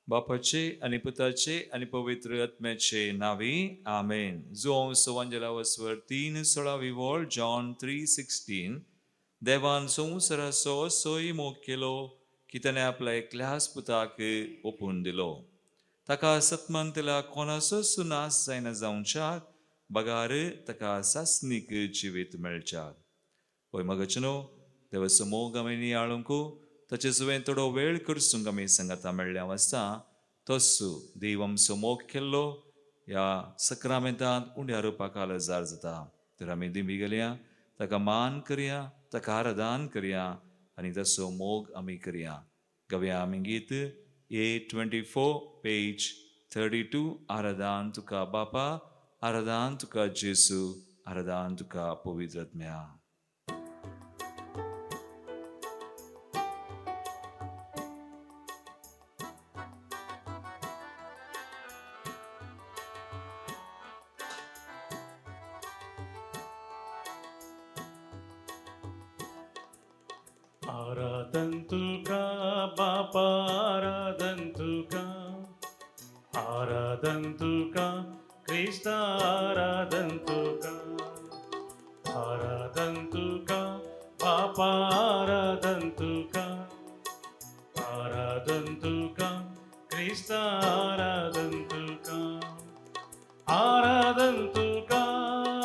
बापाचे आणि पुताचे आणि पवित्र आत्म्याचे नावे आमेन. जो सवंजलावस्वर 3:16 वॉल जॉन 3:16 देवान संवसाराचो सोय मोग केलो की ताणें आपल्या एकल्याच पुताक ओपून दिलो. ताका सत्मंतला कोणाचो सुनास जायना जावच्याक बगार ताका सासनीक जिवीत मेळच्याक. पळय मगचनो देवाचो मोग आमी नियाळूंकू ताचे सुवें थोडो वेळ करसूंक आमी संगता मेळ्ळ्या आसता. तोच देव आमचो मोग केल्लो ह्या सक्रामेंतांत उंड्या रुपाक काळजार जाता. तर आमी दिमी गेल्या ताका मान करया, ताका आराधन करया आनी तसो मोग आमी करया. गव्या आमी गीत A24 पेज 32. आराधन तुका बापा, आराधन तुका जेसू, आराधन तुका पवित्र आत्म्या. आराधन तुका बापा, आराधन तुका, आराधन तुका क्रिस्ता, आराधन तुका, आराधन तुका बापा, आराधन तुका, आराधन तुका क्रिस्ता, आराधन तुका, आराधन तुका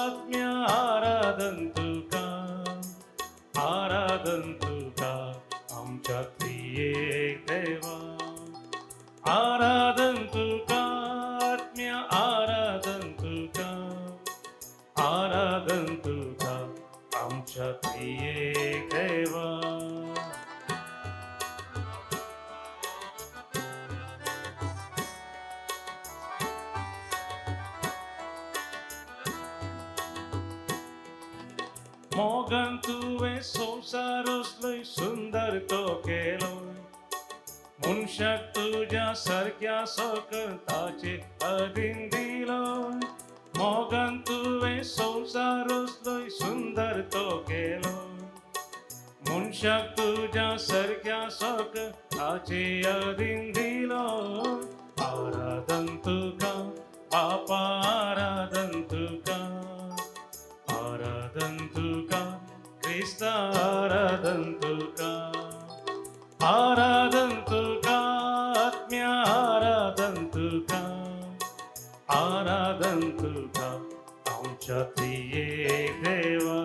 आत्म्या, आराधन तुका, आराधन तुका आमच्या त्रिएक देवा, आराधन तुका आत्म्या, आराधन तुका, आराधन तुका आमच्या त्रिएक देवा. मोगन तुवें संवसारूच लय सुंदर तो केलो, मनशाक तुज्या सारक्या सोकताचे अधीन दिलो. मोगन तुवें संवसारूच लय सुंदर तो केलो, मनशाक तुज्या सारक्या सोकताचे अधीन दिलो. आराधन तुका बापा, आराधन तुका, आराधन तुका क्रिस्ता, आराधन तुका, आराधन तुका आत्म्या, आराधन तुका, आराधन तुका आमच्या त्रिएक देवा.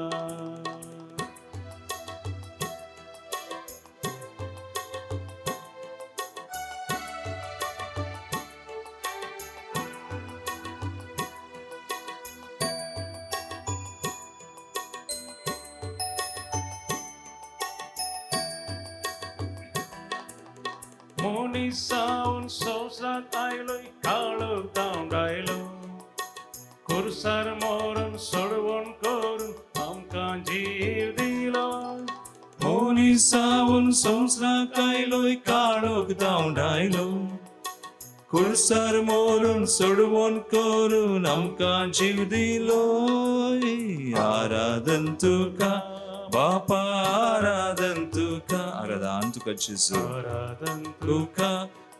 मोनिसावन संवसारात आयलोय, काळोख जावन रायलो, खुरसार मोरून सोडवण करून आमकां जीव दिलो. मोनिसावन संवसाराक आयलोय, काळोख जावन रायलो, खुरसार मोरून सोडवण करून आमकां जीव दिलो. आराधन तुका बापा, आराधन तुका, आराधन तुका जेसू, आराधन तुका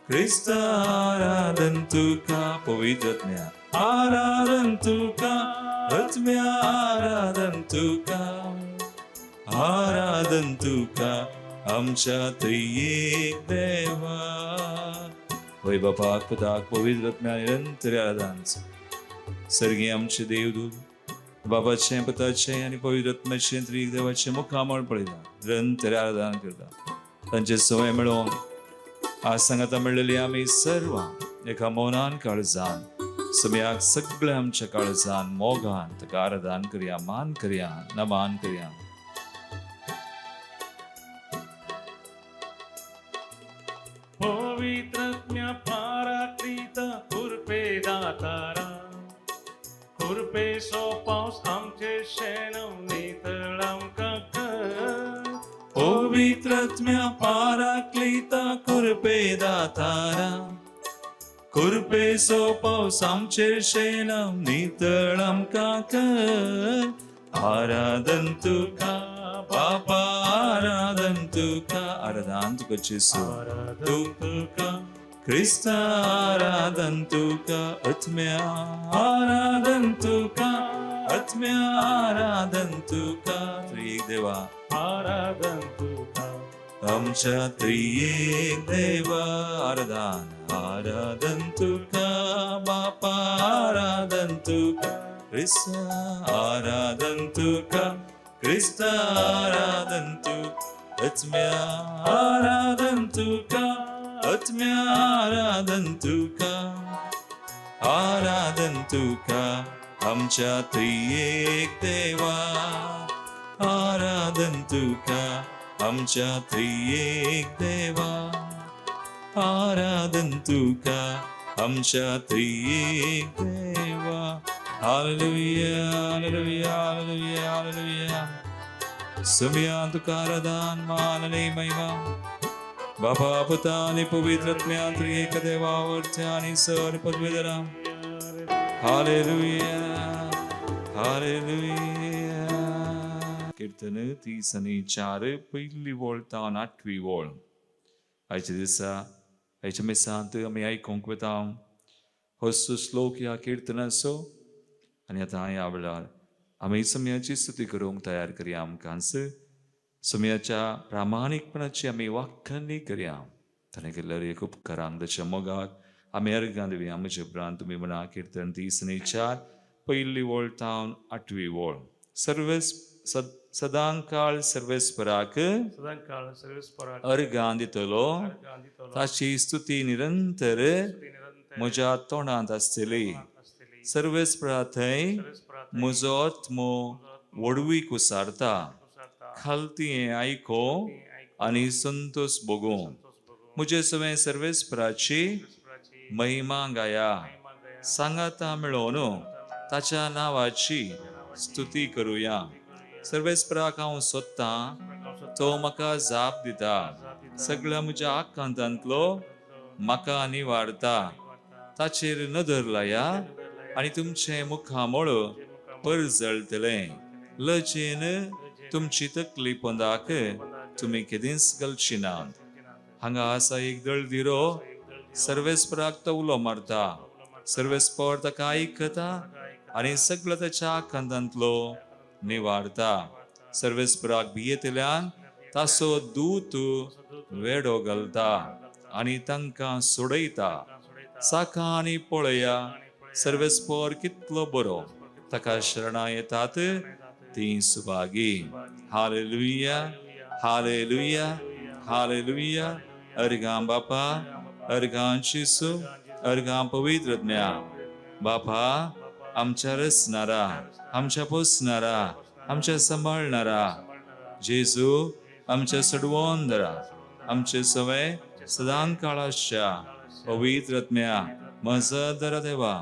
क्रिस्ता, आराधन तुका पवित्र आत्म्या, आराधन तुका आत्म्या, आराधन तुका, आराधन तुका आमच्या त्रिएक देवा. वै बापाक पुताक पवित्र आत्म्या निरंतर आराधन. सर्गी आमचे देवदूत बाबाचे, पुताचे आणि पवित्र आत्म्याचे त्रिएक देवाचे मुखामळ पळयता, निरंतर आराधन करता. तांचे सवय मेळोवन आज सांगता मेळलेली आमी सर्व एका मौनान काळजान सगळ्याक सगळ्या आमच्या काळजान मोगान ताका आराधन करया, मान करया, नमान करया. पवित्र आत्म्या पाराक्रीत कुरपे दातारा, कुरपे सोपावस आमचे शेण नितळ आमकां कर. पवित्र आत्म्या पाराक्लीता कुरपे दातारा, कुरपे सोपावस आमचेर शेणम नितळ आमकां कर. आराधन तुका बापा, आराधन तुका, आराधन तुका जेसू, आराधन तुका Krista आराधन तुका आत्म्या आराधन तुका आत्म्या आराधन तुका त्रिएक देवा आराधन तुका आमच्या त्रिएक देवा आराधन तुका बापा आराधन तुका Krista आराधन तुका Krista आराधन तुका आत्म्या आराधन तुका आत्म्या आराधन तुका आमच्या त्रिएक देवा आराधन तुका आमच्या त्रिएक देवा आराधन तुका आमच्या त्रिएक देवा हालेलुया हालेलुया हालेलुया हालेलुया समिया तुका आराधन मान आणि महिमा बापा पुता आणि पवित्र आत्म्या त्रिएक देवावरती आणि सर पदवीधरा हालेलुया हालेलुया कीर्तन 34 पहिली वोळ तावन 8वी वोळ आयच्या दिसा आयच्या मिसांत आमी आयकूंक वता हो श्लोक ह्या कीर्तनाचो आनी आतां ह्या वेळार आमी समयाची स्तुती करूंक तयार करया आमकांच समयाच्या प्रामाणीकपणाची आमी वाखाणणी करया ताणें केल्ल्या खूब उपकारांक ताच्या मोगाक आमी अर्गां दिवया म्हजे उपरांत तुमी म्हणा कीर्तन 34 पहिली वोळ तावन 8वी वोळ सदांकाळ सर्वेस्पराक सदांकाळ सर्वेस्पराक अर्गां दितलो ताची स्तुती निरंतर म्हज्या तोंडांत आसतली सर्वेस्परा थंय म्हजो आत्मो वडवीक उसारता खालती हें आयको आनी संतोष भोगो म्हजे सगळे सर्वेस्पराची महिमा गाया सांगाता मेळोन ताच्या नांवाची स्तुती करुया सर्वेस्पराक हांव सोदतां तो म्हाका जाप दिता सगळ्या म्हज्या आकांतांतलो म्हाका निवारता ताचेर नदर लाया आनी तुमचे मुखामोळ परजळटले लजेन तुमची तकली पोंदाक तुमी केदींच घालची नात हांगा आसा एक दळदिरो सर्वेस्पराक तो उलो मारता सर्वेस्पर ताका आयकता आनी सगळ्या ताच्या आकांतांतलो निवारता सर्वेस्पराक भियेंतल्यान ताचो दूत वेडो घालता आनी तांकां सोडयता साका आनी पळया सर्वेस्पर कितलो बरो ताका शरणां येतात ती सुभागी हालेलुया हालेलुया हालेलुया अर्गां बापा अर्गां येशू अर्गां पवित्र आत्म्या बापा आमच्या रचणारा आमच्या पोसणारा आमच्या सांबाळणारा जेजू आमच्या सडवोन धरा आमचे सवय सदांकाळाच्या पवित्र आत्म्या मजत धरा देवा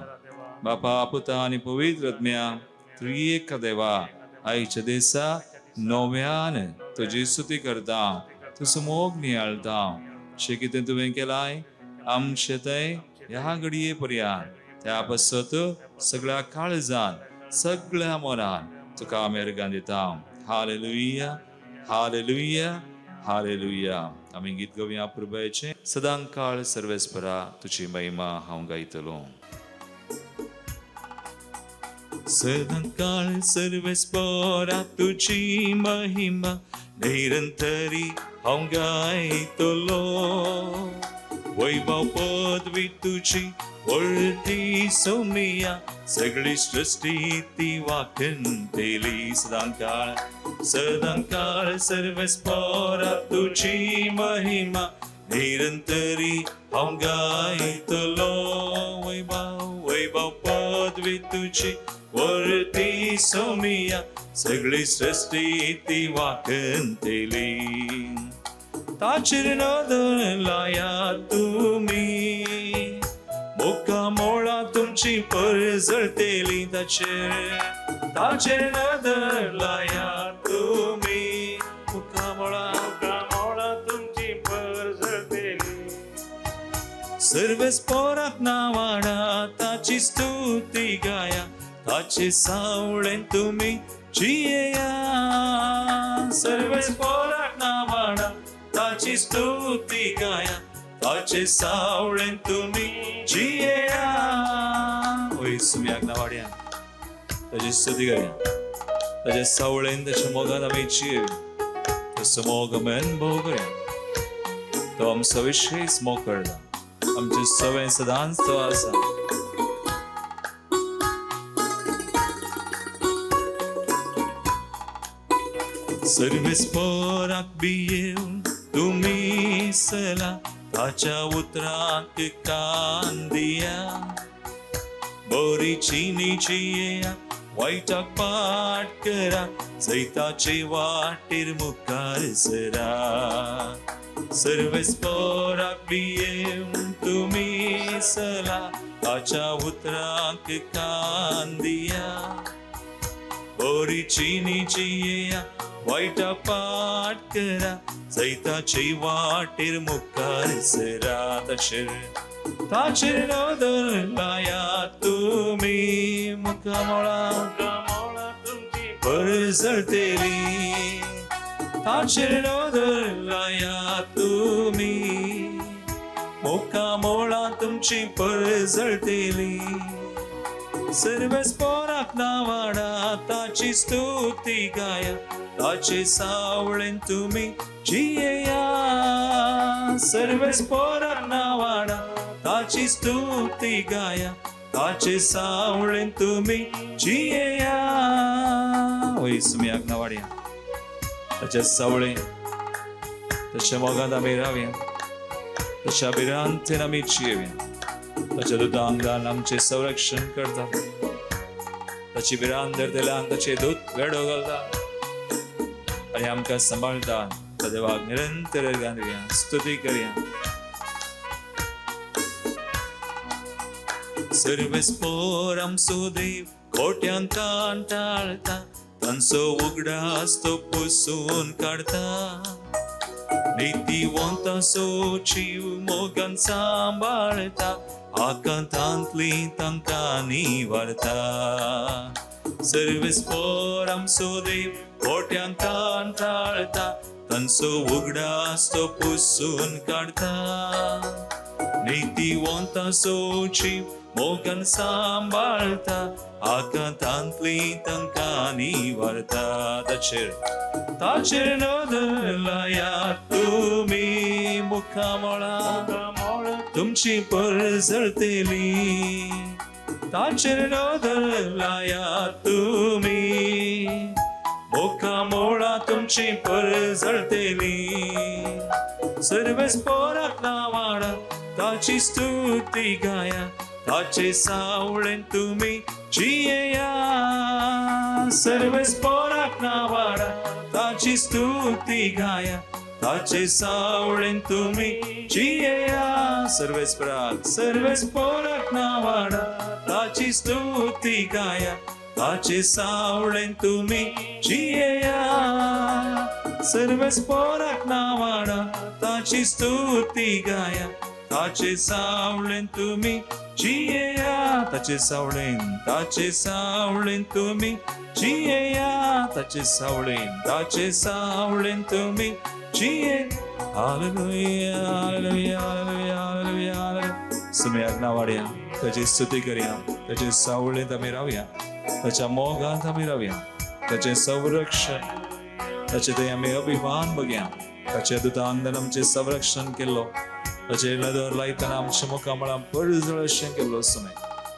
बापा पुता आनी पवित्र आत्म्या त्रिएक देवा आयच्या दिसा नव्यान तुजी स्तुती करता तुजो मोग नियाळता शे कितें तुवें केलाय आमचे थंय ह्या घडये पर्यंत त्या पासत सगळ्या काळजान सगळ्या मनान तुका आमी अर्गां दिता हालेलुया हालेलुया हालेलुया आमी गीत गावया प्रभुचे सदांकाळ सर्वेस्परा तुजी महिमा हांव गायतलो सदांकाळ सर्वेस्परा तुजी महिमा निरंतरी हांव गायतलो वैभव पदवी तुजी वळती सोमिया सगळी सृष्टी ती वाखणतेली सदांकाळ सदांकाळ सर्वेस्परा तुजी महिमा निरंतरी हांव गायतलो वैभव पदवी तुजी वळती सोमिया सगळी सृष्टी ती वाखणतेली ताचेर नदर लाया तुमी मुखामोळा तुमची परजळतेली ताचेर नदर लाया तुमी मुखामोळा तुमची परजळतेली सर्वेस्पराक नावाडा ताची स्तुती गाया ताचे सावळें तुमी जियेया सर्वेस्पराक नावाडा ताची स्तुती गाया ताचे सावळेन तुमी जियेया. वय सुमी आज्ञा वाड्या ताची स्तुती करया. ताच्या सावळेन ताच्या मोगान आमी जियेया. तसो मोग आमी अनुभव करया. तो आमचो विशेष मोग करता. आमचे सवय सदांच तो आसा. सर्वेस्पराक बी येवन तुमी सला ताच्या उतराक कान दिया. बरी चिनीची येया वायटाक पाट करा. जैताचे वाटेर मुखार सरा. सर्वेस्पराक बी येवन तुमी सला ताच्या उतराक कान दिया. बरी चिनीची येया वायटा पाट करा. जैताचे वाटेर मुखार सरा. ताचेर नदर लाया तुमी मुखामळा मुखामोळा तुमची परजळतेली. ताचेर नदर लाया तुमी मुखामोळा तुमची परजळतेली. सर्वेस्पराक नावाडा ताची स्तुती गाया. ताचे सावळेन तुमी जियेया. सर्वेस्पराक नावाडा ताची स्तुती गाया. ताचे सावळेन तुमी जियेया. वय सुमी आज्ञा वाड्या ताच्या सावळेन ताच्या मोगान आमी रावया. ताच्या बिरांतेन आमी जियेवया. ताच्या दुतांगान आमचे संरक्षण करता. ताची बिरान धरतल्यान ताचे दूत वेडो घालता आनी आमकां सांबाळता. त्या देवाक निरंतर गांधया स्तुती करया. सर्वेस्पर आमचो देव खोट्यान कांटाळता. तांचो उगडास तो पुसून काडता. नीतिवंतांचो जीव मोगान सांबाळता. आकांतांतली तांकां निवारता. सर्वेस्पर आमचो देव खोट्यान कांटाळता. तांचो उगडास तो पुसून काडता. नीतिवंतांचो जीव मोगान सांबाळता. आकांतांतली तांकां निवारता. ताचेर नदर लाया तुमी मुखामळा मुखामोळा तुमची परजळतेली. ताचेर नदर लाया तुमी मुखामोळा तुमची परजळतेली. सर्वेस्पराक नावाडा ताची स्तुती गाया. ताचे सावळेन तुमी जियेया. सर्वेस्पराक नावाडा ताची स्तुती गाया. ताचे सावळेन तुमी जियेया. सर्वेस्पराक नावाडा ताची स्तुती गाया. ताचे सावळेन तुमी जियेया. सर्वेस्पराक नावाडा ताची स्तुती गाया. ताचे सावळेन तुमी जियेया. ताचे सावळेन तुमी जियेया. ताचे सावळेन तुमी जिये. Hallelujah hallelujah hallelujah hallelujah hallelujah. सुमी आज्ञा वाड्या ताची स्तुती करया. ताचे सावळेंत आमी रावया. ताच्या मोगांत आमी रावया. ताचे संरक्षण ताचे थंय आमी अभिमान बघया. ताच्या दुतांतल्यान आमचे संरक्षण केल्लो. ताचे नदर लायतना आमच्या मुखामळा परजळशें केल्लो समय.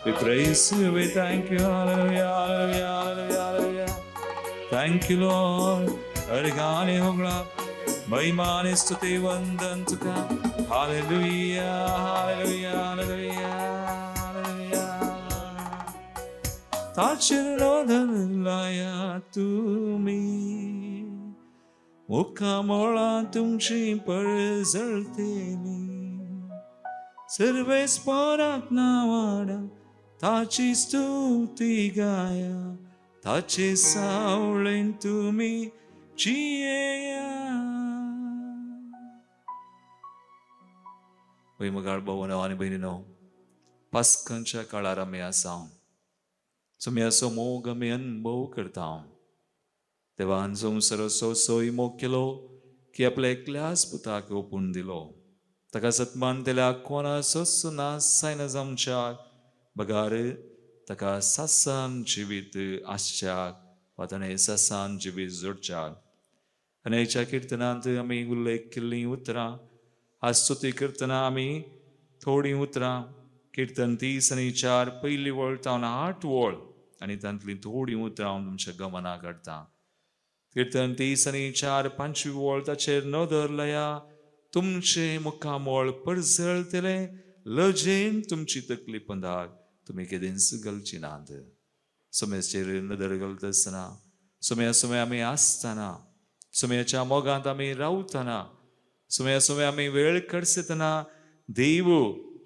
We praise you, we thank you, hallelujah, hallelujah, hallelujah, hallelujah. Thank you, Lord. अर्गाने होगळा महिमाने स्तुती वंदन तुका. Hallelujah, hallelujah, hallelujah, hallelujah. ताचेर नदर लाया तुमी मुखामळा तुमची परजळतेली. सर्वेस्पराक नावाडा ताची स्तुती गाया. ताचे सावळेन तुमी जियेया. वैमगाळ भावांनो आनी भयणीनो, पास्कांच्या काळार आमी आसा. आमी असो मोग आमी अनुभव करता. देवान संवसार असो मोग केलो की आपल्या एकल्याच पुताक ओपून दिलो. ताका सतमान दिल्या कोणा सोसून सायना जावच्याक बगार ताका सासान जिवीत आसच्याक वा ताणें सासान जिवीत जोडच्याक. आनी हेच्या किर्तनांत आमी उल्लेख केल्लीं उतरां आज स्तुती करतना आमी थोडीं उतरां किर्तन 30 आनी 4 पयली वळ तावन 8 वळ आनी तांतलीं थोडीं उतरां हांव तुमच्या गमनाक हाडटां. किर्तन 30 आनी 4 5वी वळ ताचेर नदर लया तुमचे मुखामोळ परजळतले लजेन तुमची तकली पंदाक तुमी केदेंच घालची नात. सुम्याचेर नदर घालता आसतना सुम्या सुम्या आमी आसतना सुम्याच्या मोगांत आमी रावतना सुम्या आमी वेळ कडसतना देव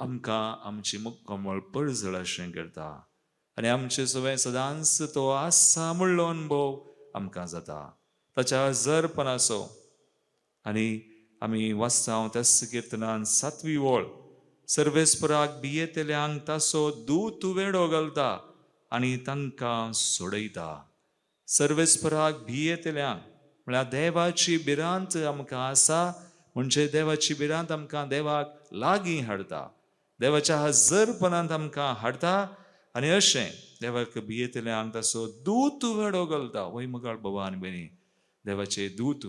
आमकां आमची मुखामोळ परजळ अशें करता आनी आमचे सुवें सदांच तो आसा म्हणलो अनुभव आमकां जाता. ताच्या जरपणाचो आनी आमी वाचता त्याच किर्तनान 7वी वळ सर्वेस्पराक भियेतल्यांक ताचो दूत वेडो घालता आनी तांकां सोडयता. सर्वेस्पराक भियेतल्यांक म्हळ्यार देवाची भिरांत आमकां आसा म्हणजे देवाची भिरांत आमकां देवाक लागीं हाडटा, देवाच्या हजरपणांत आमकां हाडटा आनी अशें देवाक भियेतल्यांक ताचो दूत वेडो घालता. वय मुगाळ बाबा आनी भयणी देवाचे दूत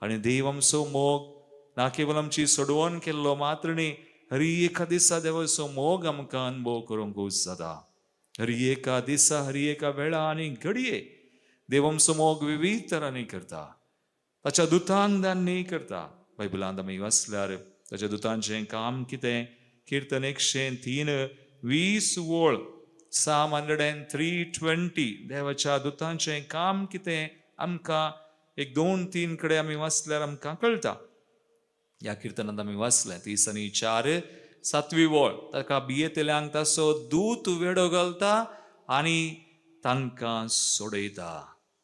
आनी देव आमचो मोग ना केवळ आमची सोडवण केल्लो मात्र न्ही हरी एका दिसा देवाचो मोग आमकां अनुभव करूंक जाता. हरी एका दिसा हरी एका वेळा आनी घडये देव आमचो मोग विविध तरांनी करता. ताच्या दुतांक दान करता. बायबलांत आमी वाचल्यार ताच्या दुतांचें काम कितें किर्तन 103 20 वळ Psalm 103:20 देवाच्या दुतांचें काम कितें आमकां 1-2-3 कडेन आमी वाचल्यार आमकां कळटा. ह्या किर्तनांत आमी वाचलें 30 आनी 4 7वी वळ ताका भियेतल्यांक ताचो दूत वेडो घालता आनी तांकां सोडयता.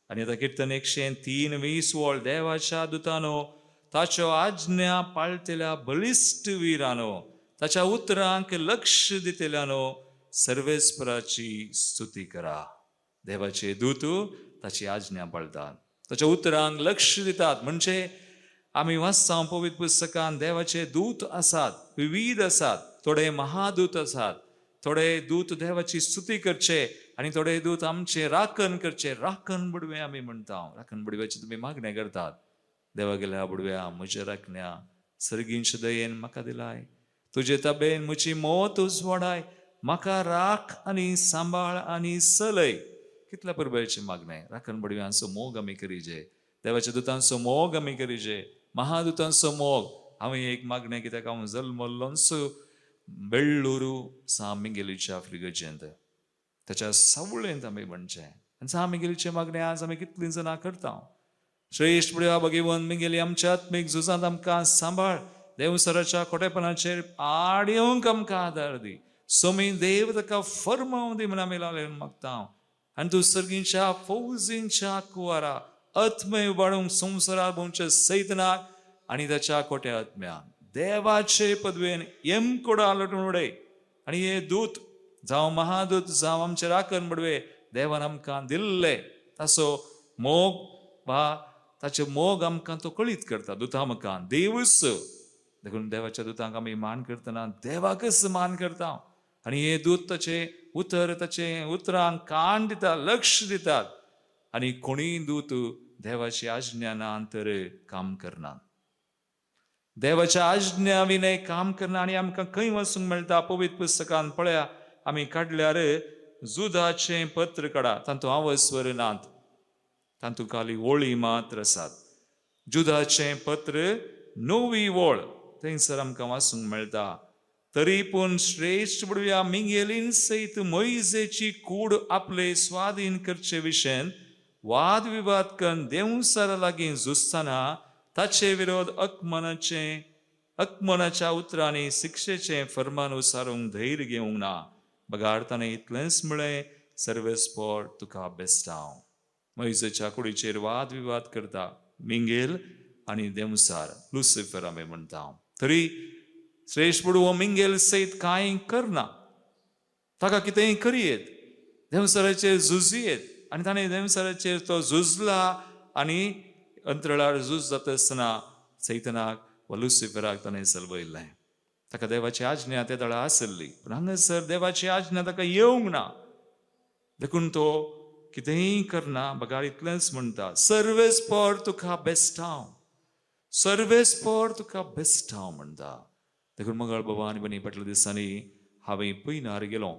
आनी आतां किर्तन 103 20 वळ देवाच्या दुतानो ताच्यो आज्ञा पाळटल्या बलिश्ट वीरानो ताच्या उतरांक लक्ष दितल्यानो सर्वेस्पराची स्तुती करा. देवाचे दूत ताची आज्ञा पाळतात, ताच्या उतरांक लक्ष दितात. म्हणजे आमी वाचता पवित्र पुस्तकांत देवाचे दूत आसात, विविध आसात. थोडे महादूत आसात, थोडे दूत देवाची स्तुती करचे आनी थोडे दूत आमचे राखण करचे. राखण बुडवे आमी म्हणटा, राखण बुडव्याची तुमी मागणे करतात. देवा गेल्या बुडव्या म्हज्या राखण्या सर्गींच्या दयेन म्हाका दिलाय, तुजे तबेन म्हजी मोत उजवाडाय, म्हाका राख आनी सांबाळ आनी सलय. कितल्या पुरबायचे मागणे. राखण बुडव्यांचो मोग आमी करीजे, देवाच्या दुतांचो मोग आमी करीजे, महादुतांचो मोग. हांवें एक मागणें कित्याक हांव जल्मल्लोंचो बेळ्ळूरू सामिगेलीच्या फ्रिगजेंत ताच्या सावळेंत आमी म्हणचें. आनी सामिगेलीचे मागणें आज आमी कितलीं जाणां करता. श्रेश्ठ बुडव्या भगिवन मिगेली आमच्या आत्मीक झुजांत आमकां सांबाळ, देवसराच्या खोटेपणाचेर आड येवंक आमकां आदार दी. सोमी देव ताका फर्माव दी म्हण आमी लावन मागता. आनी तूं सर्गींच्या फौजींच्या कुवारा आत्मे उबाडूंक संवसारार भोंवचे सैतनाक आनी ताच्या खोट्या आत्म्याक देवाचे पदवेन येमकोडा लटून उडय. आनी हे दूत जावं महादूत जावं आमचे राखण बुडवे देवान आमकां दिल्ले ताचो मोग वा ताचे मोग आमकां तो कळीत करता. दुतां मुखार देवूच देखून देवाच्या दुतांक आमी मान करतना देवाकच मान करता. आनी हे दूत ताचे उतरांक कान दितात, लक्ष दितात. आनी कोणीय दूत देवाची आज्ञा ना तर काम करना, देवाच्या आज्ञा विनय काम करना. आनी आमकां खंय वचूंक मेळटा. पवित्र पुस्तकांत पळया आमी काडल्यार जुदाचें पत्र काडा, तातूंत आवस्वर नात, तातूंत खाली वळी मात्र आसात. जुदाचें पत्र 9वी वळ थंयसर आमकां वाचूंक मेळटा. तरी पूण श्रेश्ठ बुडव्या मिगेलीन सयत मोइजेची कूड आपले स्वाधीन करचे विशयेन वाद विवाद करून देवसरा लागीं झुजतना ताचे विरोध अकमनाच्या उतरांनी शिक्षेचे फर्मान उसारूंक धैर्य घेवंक ना. बगार ताणें इतलेंच म्हळें, सर्वेस्पोर तुका बेस्तांव. मोइजेच्या कुडीचेर वाद विवाद करता मिंगेल आनी देवसार लुसिफर आमी म्हणटा. तरी श्रेश्ठ बुडवो मिंगेल सयत कांय करना, ताका कितेंय करियेत, देवसराचेर झुजियेत. आनी ताणें देवसराचेर तो झुजला आनी अंतराळार झूज जाता आसतना सैतनाक वा लुसिफराक ताणें सलवयल्लें. ताका देवाची आज्ञा त्या दळा आसली, पूण हांगासर देवाची आज्ञा ताका येवंक ना, देखून तो कितेंय करना. बगार इतलेंच म्हणटा, सर्वेस पर तुका बेस्ट हांव, सर्वेस पर तुका बेस्ट हांव म्हणटा. देखून मंगळ बाबा आनी बनी फाटल्या दिसांनी हांवें पयनार गेलो,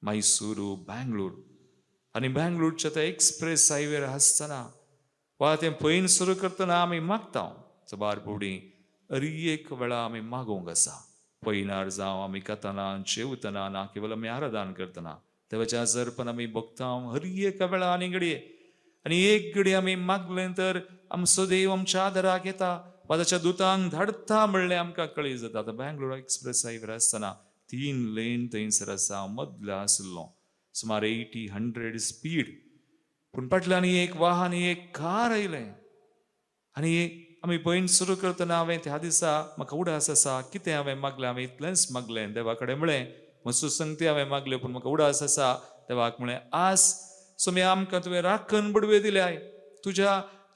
मैसूरू, बँगलोर, आनी बँगलोरच्या त्या एक्सप्रेस हायवेर आसतना वा तें पयन सुरू करतना आमी मागता सबार पोवडी एक वेळा आमी मागोवंक आसा. पयनार जावं आमी खातना जेवतना ना केवळ आमी आराधन करतना देवाच्या आजारपण आमी भोगता एका वेळा आनी घडये, आनी एक घडी आमी मागलें तर आमचो देव आमच्या आदाराक येता वा ताच्या दुतांक धाडटा म्हणलें आमकां कळी जाता. आतां बँगलोर एक्सप्रेस हायवेर आसतना 3 लेन थंयसर आसा, मदलो आसलो, सुमार 80-100 स्पीड. पूण फाटल्यान एक वाहन, एक कार आयलें, आनी आमी पयन सुरू करतना हांवें त्या दिसा म्हाका उडास आसा, कितें हांवें मागलें, हांवें इतलेंच मागलें. देवा कडेन म्हळें, म्हजो संगती हांवें मागल्यो, पूण म्हाका उडास आसा. देवाक म्हळें, आस सोमी आमकां तुवें राखण बडवे दिल्याय,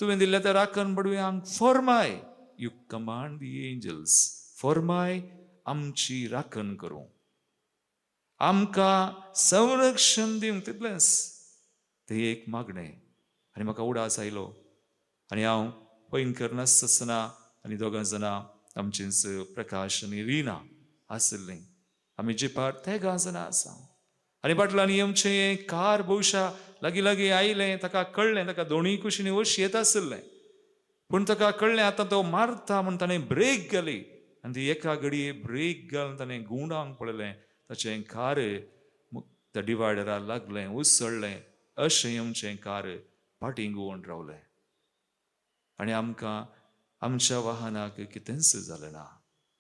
तुवें दिल्ल्या त्या राखण बडव्यांक फॉर्माय, यू कमांड दी एंजल्स, फॉर्माय आमची राखण करूं, आमकां संरक्षण दिवंक. तितलेंच तें एक मागणें. आनी म्हाका उडास आयलो, आनी हांव पयन करनासतना आनी दोगां जाणां आमचींच प्रकाश आनी रिना आसलीं, आमी जिपार तेगा जाणां आसा. आनी फाटल्यान आमचें कार भोवशा लागीं लागीं आयलें. ताका कळ्ळें, ताका दोनूय कुशींनी वशी येत आसलें, पूण ताका कळ्ळें आतां तो मारता म्हूण ताणें ब्रेक घाली, आनी ती एका घडये ब्रेक घालून ताणें गुंडांक पळयलें. ताचें कार त्या डिवायडरार लागलें, उसळ्ळें. अशें आमचें कार फाटीं घुंवून रावलें, आनी आमकां आमच्या वाहनाक कितेंच जालें ना.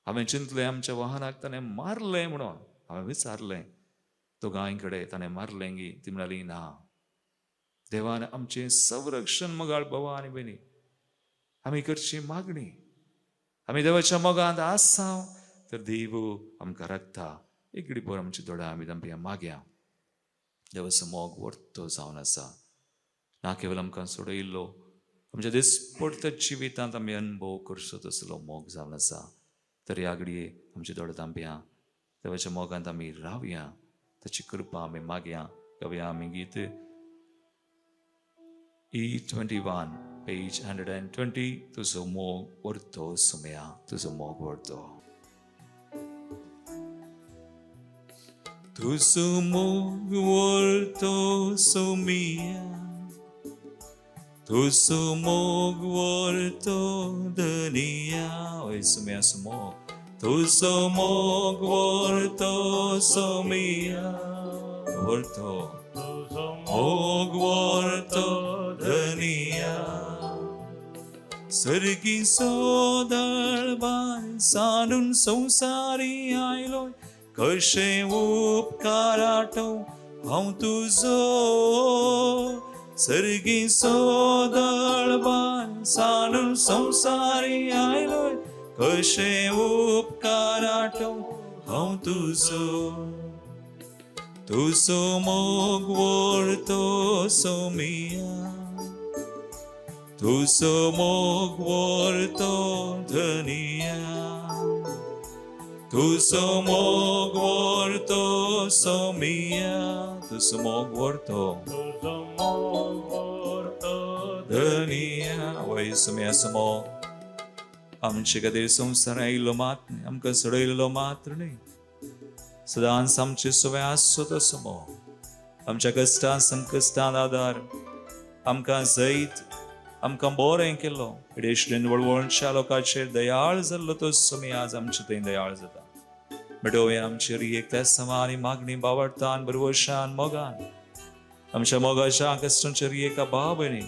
हांवें चिंतलें आमच्या वाहनाक ताणें मारलें म्हणून. हांवें विचारलें दोगांय कडेन, ताणें मारलें गी? ती म्हणाली ना, देवान आमचें संरक्षण मोगाळ बाबा आनी भयणी. आमी करची मागणी, आमी देवाच्या मोगांत आसा तर देव आमकां राखता. एक घडी पर आमची दोळा आमी तांपया मागया. देवाचो मोग वर्तो जावन आसा, ना केवळ आमकां सोडयिल्लो, आमच्या दिसपडत्या जिवितांत आमी अनुभव करचो तसलो मोग जावन आसा. तर ह्या घडये आमची दोळे तांपया, देवाच्या मोगांत आमी रावया, ताची कृपा आमी मागया. गावया आमी गीत E21 पेज 120. तुजो मोग वर्तो सुमया, तुजो मोग वर्तो. तुजो मोग वर्तो सुमया, तुजो मोग वर्तो दुनिया. ओय सुमया मोग, तुजो मोग वर्तो सुमया, वर्तो मोग वर्तो दुनिया. सर्गी सोदळबाय साडून संवसारी आयलोय, कशे उपकार आठव हांव तुजो. सर्गी सोदळबाय साडून संवसारी आयलोय, कशे उपकार आठव हांव तुजो. तुजो मोग वर्तो सोमिया, तुजो मोग वर्तो धनिया. तुजो मोग वर्तो सोमिया, तुजो मोग वर्तो धनिया. वय सोमिया समो आमचे कधी संसार आयिल्लो मात न्ही, आमकां सोडयिल्लो मात्र न्ही. सदांच आमचे सवय आसचो तसो मोग, आमच्या कश्टांत संकश्टांत आदार, आमकां जैत आमकां बरें केलो. इडेश्टेन वळवळच्या लोकांचेर दयाळ जाल्लो तो सोमी आज आमचे थंय दयाळ जाता. मेळोवया आमचेर एक त्या समान मागणी बावडतान बरवशान मोगान, आमच्या मोगाच्या कश्टांचेर एका बाबणी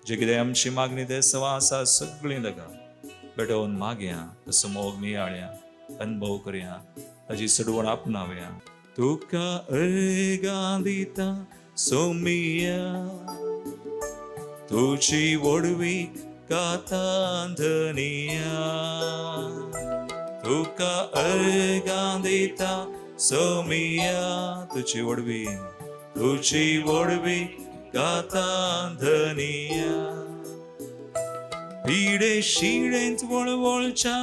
जे कितें आमची मागणी ते सवा आसा सगळीं ताका पेटोवन मागया. तसो मोग नियाळ्या, अनुभव करया, ताची सडवण आपणावया. तुका अर्गां दिता सोमिया, तुजी वडवी गाता धनिया. तुका अर्गां दिता सोमिया, तुजी वडवी गाता धनिया. पिडे शिडेंत वळवळच्या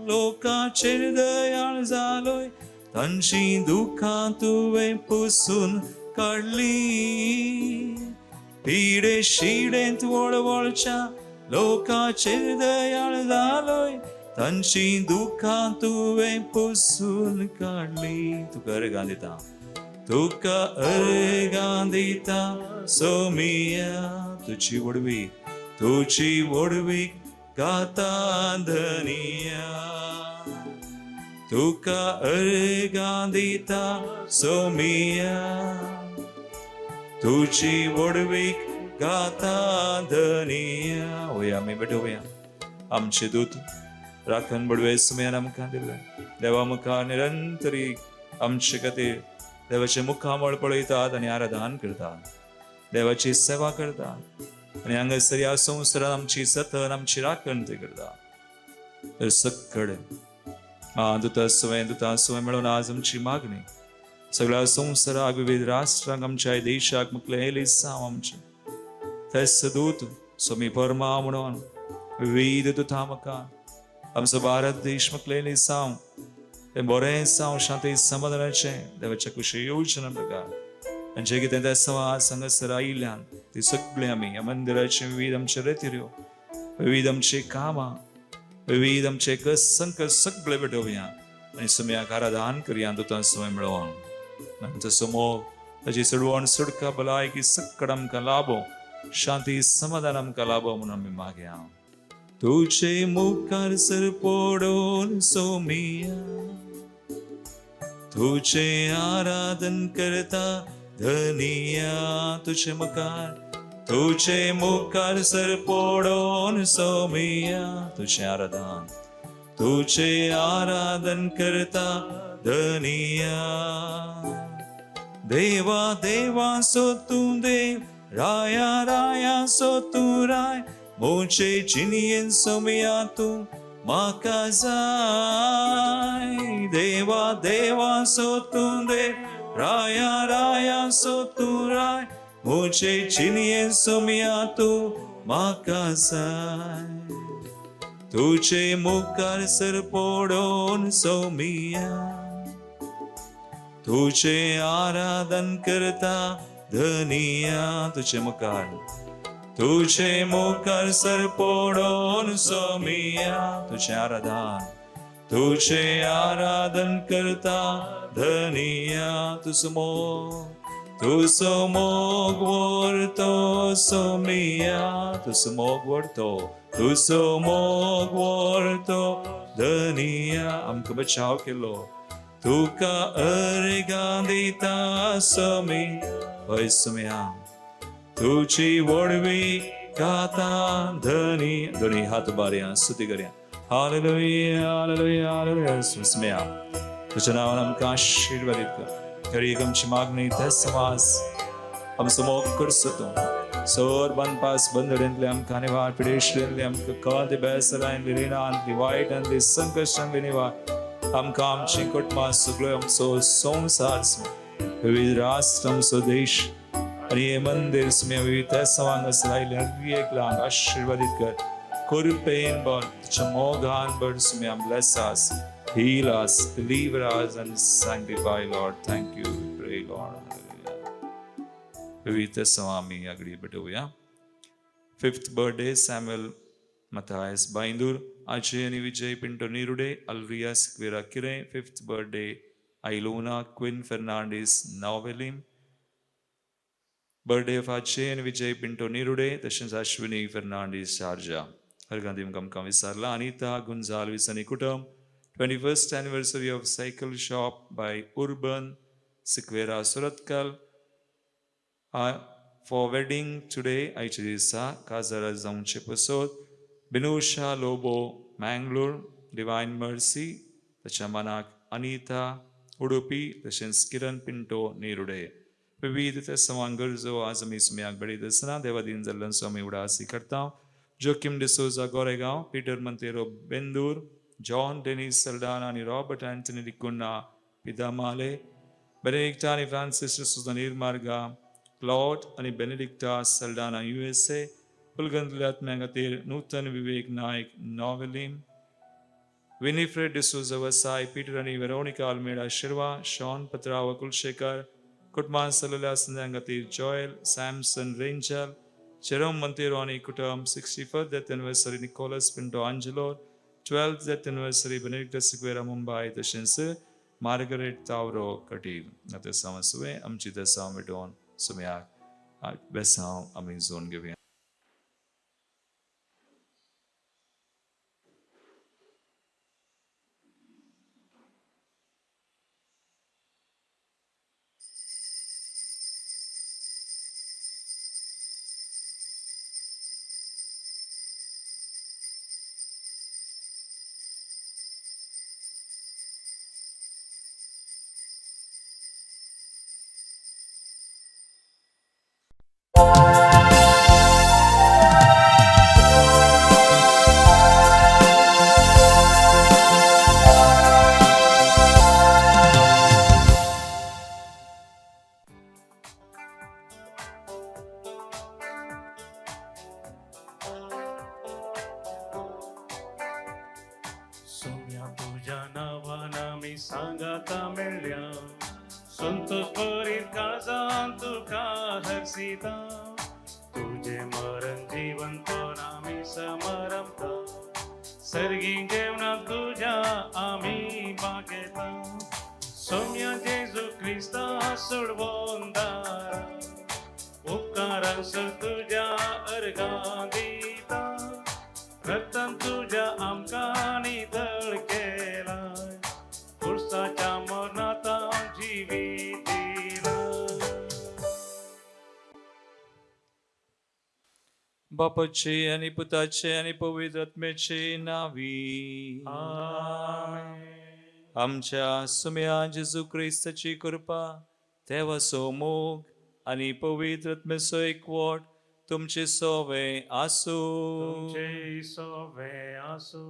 लोकाचेर दयाळ जालोय, तांची दुखां तुवें पुसून काडली. पिडे शिडेंत वळवळच्या लोकाचेर दयाळ जालोय, तांची दुखां तुवें पुसून काडली. तुका अर्गां दिता, तुका अर्गां दिता सोमिया, तुजी वडवीक गाता धनिया. तुका अर्गां दिता सोमिया, तुजी वडवीक गाता धनिया. वया आमी बेटोवया. आमचे दूत राखण बडवे सुमयान आमकां दिले. देवा मुखार निरंतरी आमचे खातीर देवाचे मुखामळ पळयतात आनी आराधन करतात, देवाची सेवा करतात आनी हांगासर ह्या संवसारान आमची सतत आमची राखण ते करतात. तर सकड दुता सुवें मेळून आज आमची मागणी सगळ्या संवसाराक, विविध राष्ट्रांक, आमच्या देशाक मुखलेली साव आमचे तेच दूत सोमी परमा म्हणून विविध दुतां मुखार आमचो भारत देश मुखलेली साव ते बरें साव शांती समाधानाचे देवाच्या कुशी येवचे प्रकार आनी जे कितें ते समाज हांगासर आयिल्ल्यान ती सगळी आमी ह्या मंदिराचे विविध आमचे रेतिऱ्यो, विविध आमची कामां, विविध आमचे संकट सगळे भेटोवया आनी सुमयाक आराधन करया दुतां सुवें मेळोवन. आमचो समोर ताची चडवण सुडका भलायकी सक्कड आमकां लाभो, शांती समाधान आमकां लाभो म्हणून आमी मागया. तुझे मुखार सर पडून सोमिया, तुझे आराधन करता धनिया. तुझे मुखार सर पडून सोमिया, तुझे आराधन करता धनिया. देवा देवा सो तू देव, राया राया सो तू राय, मोचे चिनियन सोमिया तू म्हाका जाय. देवा देवा सो तू देव, राया राया सो तू राय, मोचे चिनियन सोमिया तू म्हाका जाय. तुझे मुखार सर पडून सोमिया, तुझे आराधन करता धनिया. तुझे मुखार सर पडून सोमिया, तुझे आराधन करता धनिया. तुझो मोग व्हरतो सोमिया, तुझो मोग व्हरतो धनिया. आमकां बचाव केलो. तुका अर्गां दिता सोमी, हय सोमिया, तुजी वडवी गाता धनी. दोन्ही हात बारया, स्तुती करया. Hallelujah hallelujah hallelujah. सोमिया तुझ्या नावान आमकां आशीर्वादीत कर. तरी आमची मागणी ते समाज आमचो मोग करचो तूं. सर बांदपास बंदड्यांतले आमकां निवाड, पिडेशऱ्यांतले आमकां कळ्ळें बेसरांतली रिणांतली वायटांतली संकश्टांतली निवाड. आमकां आमची कुटुंबां सगळो आमचो संवसार विविध राष्ट्र आमचो देश आनी हे मंदिर विविध संवांग आयिल्ल्या एक ल्हान आशीर्वादीत कर. कृपेन भर, तुज्या मोगान भर. सुम्या bless us, heal us, deliver us and sanctify, Lord. Thank you, we pray, Lord. विविध आमी आगडी भेटूया. 5th birthday Samuel Matthias Baindur, Ajay and Vijay Pinto Nirude, Alvia Sikvera Kire. 5th birthday Ilona Quinn Fernandez Novelim. Birthday of Ajay and Vijay Pinto Nirude, Tashans Ashwini Fernandez Sharjah. Hargandim Kam Visarla, Anita Gonzalez Anikutam. 21st anniversary of Cycle Shop by Urban Sikvera Suratkal. For wedding today, Aichirisa Kazara Zaunche Pasod, Binusha Lobo Mangalore, Divine Mercy, the Chamanak Anita Udupi, the Shenskiran Pinto Nirude. विविध समांगर जो आज आम्ही सुम्याक बडी दसना देवादीन जल्लन स्वामी उडासी करता. Joachim D'Souza Goregaon, Peter Monteiro Bendur, John Dennis Saldanha आणि Robert Antony D'Cunha पिदामाले, बेनेडिक्टा आणि फ्रान्सिस सुजा निर्मार्गा, क्लॉड आणि बेनेडिक्टा सल्डाना USA, पुलगंतल्या आत्म्या खातीर Nutan Vivek Nayak Navelim, Winifred D'Souza Vasai, Peter आनी Veronica Almeida Shirva, Sean Patrao Kulshekar, कुटुंबान सल्लेल्या संध्यां खातीर Joel Samson Rangel, Jerome Monteiro आनी कुटुंब, 61th death anniversary Nicholas Pinto Angelo, 12th death anniversary Benedict Sequeira Mumbai, तशेंच मार्गरेट तावरो कटील. आता समसवे आमची दसांव मिटोवन सुम्याक बेसांव आमी जोन घेवया. सोम्या तुझ्या नावाना मी सांगाता मेळ्या, संतोष भरीत काळजान तुका हरसिता, तुझे मरण जीवन पण आम्ही समरमता, सर्गी जेवणात तुझ्या आम्ही मागेता, सोम्या जेजू क्रिस्ता सोडवून दारा, उपकारांसर तुझ्या अर्घा दिता, रक्तन तुझ्या आमकां नितळ केलाय, पुरसाच्या मरणाता जिवीत दिलाय. बापाचे आनी पुताचे आनी पवित्र आत्म्याचे नावी. आमेन. आमच्या सुम्या जेजू क्रिस्ताची कृपा, देवाचो मोग आनी पवित्र आत्म्याचो एकवट तुमचे सोवे आसू. तुमचे सोवे आसू.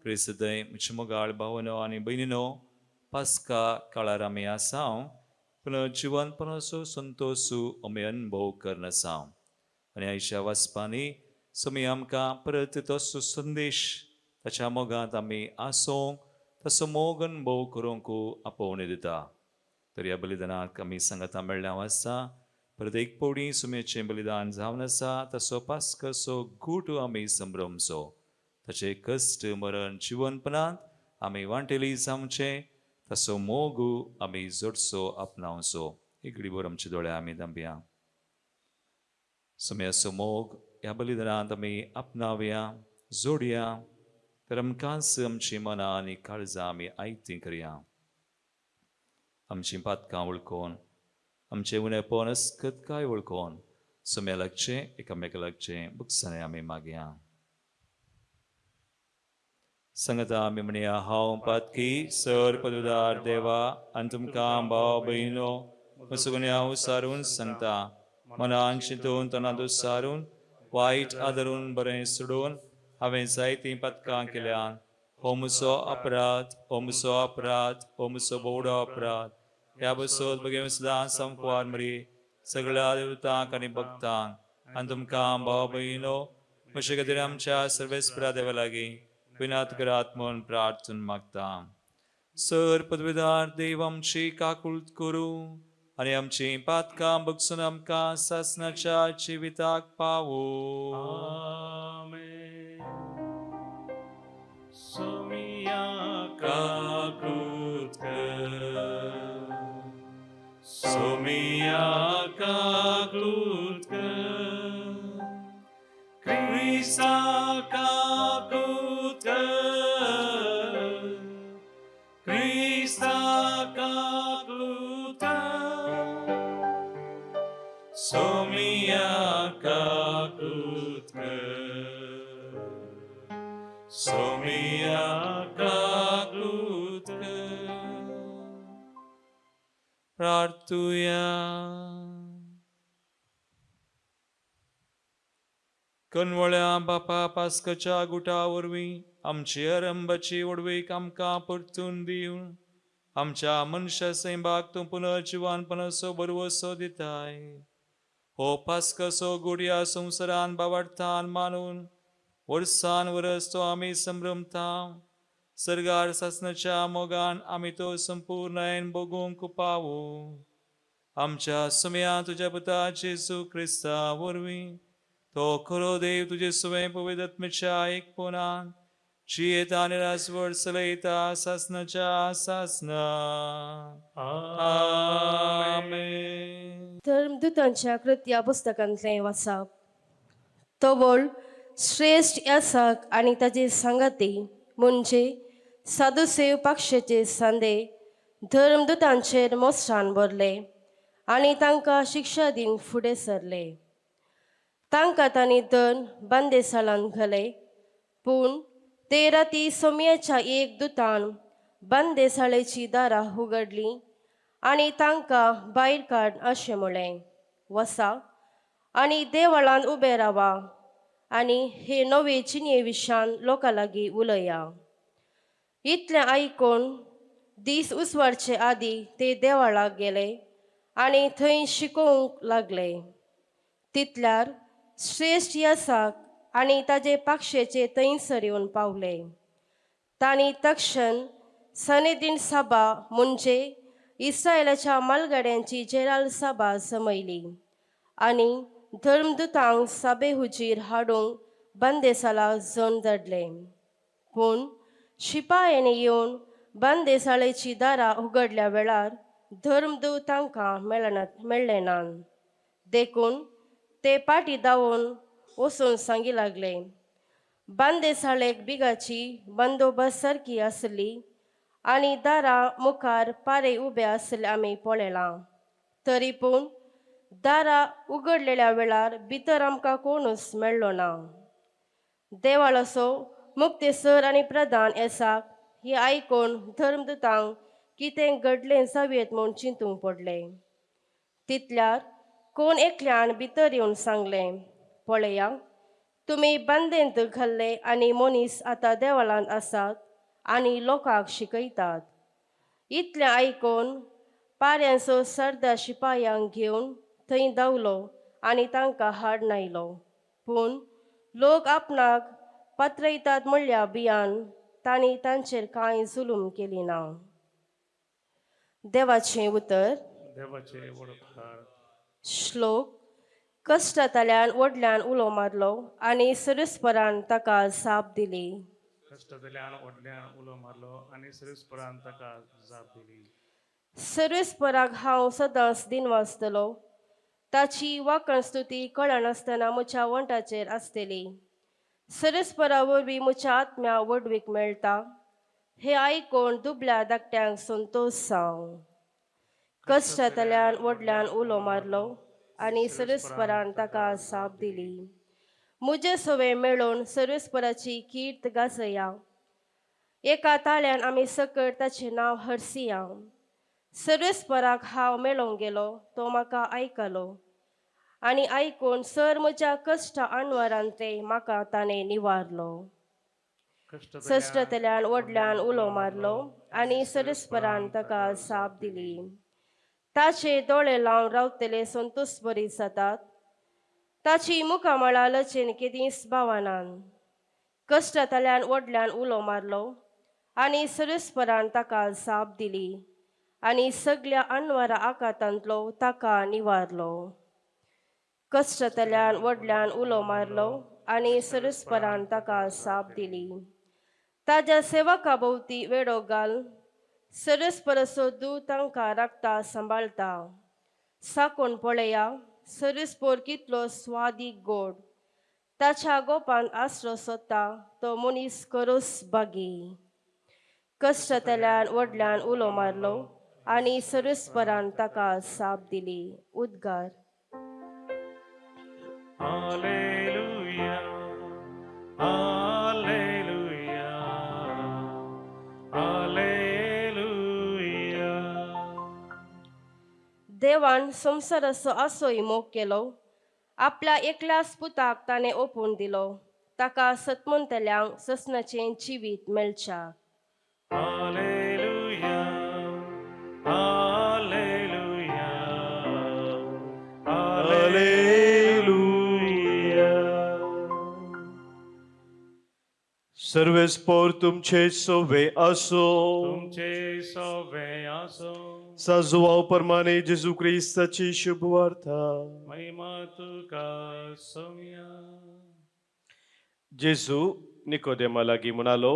क्रिस्तदय म्हजे मोगाळ भावनो आनी भयणीनो, पास्का काळार आमी आसाव, पूण जिवंतपणाचो संतोषू आमी अनुभव करन आसाव. आनी आयच्या वाचपांनी सुमी आमकां परत तसो संदेश ताच्या मोगांत आमी आसूंक, तसो मोग अनुभव करूंक आपोवणी दिता. तर ह्या बलिदानाक आमी सांगाता मेळ्ळ्या वाचता, परत एक पौडी सुमेचें बलिदान जावन आसा, तसो पास्काचो गूट आमी संभ्रमचो, ताचे कश्ट मरण जिवंतपणांत आमी वांटेली जावचें, तसो मोग आमी जोडसो आपणावचो. एक घडीभर आमचे दोळे आमी धांपया. सुम्याचो मोग ह्या बलिदानांत आमी आपणावया, जोडया, तर आमकांच आमची मनां आनी काळजां आमी आयतीं करया. आमची पातकां वळखोवन, आमचे उणेपण अस्कतकाय वळखोवन सुम्या लागचें, एकामेका लागचें बुकसाणें आमी मागया. सांगता आमी म्हणया, हांव पातकी सर पदवीदार देवा आनी तुमकां भाव भयणो मसगुण्या उसारून सांगता, मनान चिंतून तोंडांत उसारून वायट आदरून बरें सोडून हांवें जायतीं पातकां केल्यान हो म्हजो अपराध, हो म्हजो अपराध, हो म्हजो बोवडो अपराध. ह्या बसत बगे सदां संकवार मरी सगळ्या देवतांक आनी भक्तांक आनी तुमकां भाव भयणो म्हजे खातीर आमच्या सर्वेस्परा देवा लागीं विनात करात म्हूण प्रार्थून मागता. सर पदवीदार देव आमची काकुळट करूं आनी आमची पातकां बगसून आमकां सासणाच्या जिविताक पावो. आमेन. सोमिया काकुळट कर, सोमिया काकुळट कर, क्रिस्ता काकुळट कर, क्रिस्ता काकुळट कर, सोमिया काकुळट कर, सोमिया काकुळट कर. प्रार्थुया. कनवळ्या बापा पास्काच्या गुटा वरवीं आमची आरंभाची वडवीक आमकां परतून दिवन आमच्या मनशा सैबाक तूं पुनर्जिवानपणाचो बरवसो दिताय. हो पास्कसो गुडिया संवसारान बावडतान मानून वर्सान वरस तो आम्ही संभ्रमता सर्गार सासनाच्या मोगान आम्ही तो संपूर्णयन बघूंक पावू आमच्या सुम्या तुझ्या पुता जेसू ख्रिस्ता वरवीं तो खरो देव तुझे सुमे पवित्रात्म्याच्या एकपणान जियेता आणि राजवड चलयता सासनाच्या सासना आमेन. धर्मदूतांच्या कृत्या पुस्तकांतले वाचप. तो वळ श्रेष्ठ यासक आणि ताचे संगती म्हणजे साधुसेव पक्षाचे संदे धर्मदूतांचेर मोस्तान भरले आणि तांकां शिक्षा दिन फुडें सरले. तांकां तांणी धन बंदेसालांत घाले पूण ते राती सोम्याच्या एक दुतान बंदेसाळेची दारां उगडलीं आणि तांकां भायर काड अशें म्हळें, वसा आनी देवळांत उबे रावा आनी हे नवे जिणे विशान लोकां लागीं उलया. इतलें आयकून दीस उसवारचे आदीं ते देवळाक गेले आनी थंय शिकोवंक लागले. तितल्यार श्रेष्ठ यासाक आनी ताजे पक्षाचे थंयसर येवन पावले. तांणी तक्षण सनेदीन सभा म्हणजे इस्रायलाच्या मलगड्यांची जेराल सभा समयली आनी धर्मदूतांक सभे हुजीर हाडूंक बंदेसाला जोन धाडले. पूण शिपायांनी येवन बंदेसाळेची दारां उगडल्या वेळार धर्मदूत तांकां मेळ्ळे ना. देखून ते पाटी धांवून वचून सांगी लागले. बंदेसाळेक बिगाची बंदोबस्त सारकी आसली आनी दारां मुखार पारे उबे आसले आमी पळयलां. तरी पूण दारां उगडलेल्या वेळार भितर आमकां कोणूच मेळ्ळो ना. देवाळाचो मुक्तेसर आनी प्रधान येसाक हें आयकून धर्मदूतांक कितें घडलें जावयेत म्हूण चिंतूंक पडले. तितल्यार कोण एकल्यान भितर येवन सांगलें, पळया, तुमी बंदेंत घाल्ले आनी मनीस आतां देवळांत आसात आनी लोकांक शिकयतात. इतलें आयकून पाऱ्यांचो सरदार शिपायांक घेवन थंय धांवलो आनी तांकां हाड नायलो. पूण लोक आपणाक पात्रयतात म्हणल्या भियान तांणी तांचेर कांय जुलूम केली ना. देवाचें उतर. देवाचे वडकार. श्लोक. कश्टांतल्यान व्हडल्यान उलो मारलो आनी सरस्परान ताका जाप दिली. कश्टांतल्यान व्हडल्यान उलो मारलो आनी सरस्परान ताका जाप दिली. सर्वेस्पराक हांव सदांच दिनवासतलो. ताची वाकण स्तुती कळनासतना म्हज्या वंटाचेर आसतली. सरस्परा वरवीं म्हज्या आत्म्या वडवीक मेळटा. हें आयकून दुबळ्या धाकट्यांक संतोश जावं. कश्टांतल्यान व्हडल्यान उलो मारलो आनी सरस्परान ताका जाप दिली. म्हजे सवे मेळून सरस्पराची कीर्त गाजया. एका ताळ्यान आमी सकट ताचें नांव हरसिया. सर्वेस्पराक हांव मेळोंक गेलो, तो म्हाका आयकलो आनी आयकून सर म्हज्या कश्टा अणवरांतले म्हाका ताणें निवारलो. कश्टांतल्यान व्हडल्यान उलो मारलो आनी सरस्परान ताका जाप दिली. ताचे दोळे लावन रावतले संतोश बरी जातात. ताची मुखामळां लचेन केदींच भावनान. कश्टांतल्यान व्हडल्यान उलो मारलो आनी सरस्परान ताका जाप दिली आनी सगळ्या अणवरां आकांतांतलो ताका निवारलो. कश्टांतल्यान व्हडल्यान उलो मारलो आनी सरस्परान ताका जाप दिली. ताज्या सेवका भोवती वेडो घाल. सरस्पराचो दूत तांकां राखता सांबाळटा. साकून पळया, सरस्पोर कितलो स्वादीक गोड. ताच्या गोपांत आसरो सोदता तो मनीस खरोच भागी. कश्टांतल्यान व्हडल्यान उलो मारलो आनी सरस्परान ताका जाप दिली. उद्गार. Hallelujah, hallelujah, hallelujah. देवान संवसाराचो आसोय मोग केलो. आपल्या एकल्याच पुताक ताणें ओपून दिलो. ताका सतमंतल्यांक ससनाचें जिवीत मेळच्या. Hallelujah, hallelujah, hallelujah. सर्वेस्पोर तुमचे सोवे असो. तुमचे सवे असो. साजुवाव परमाने जेजू ख्रिस्ताची शुभवार्ता. महिमा तुका सौम्या. जेजू निकोदेमा लागीं म्हणालो,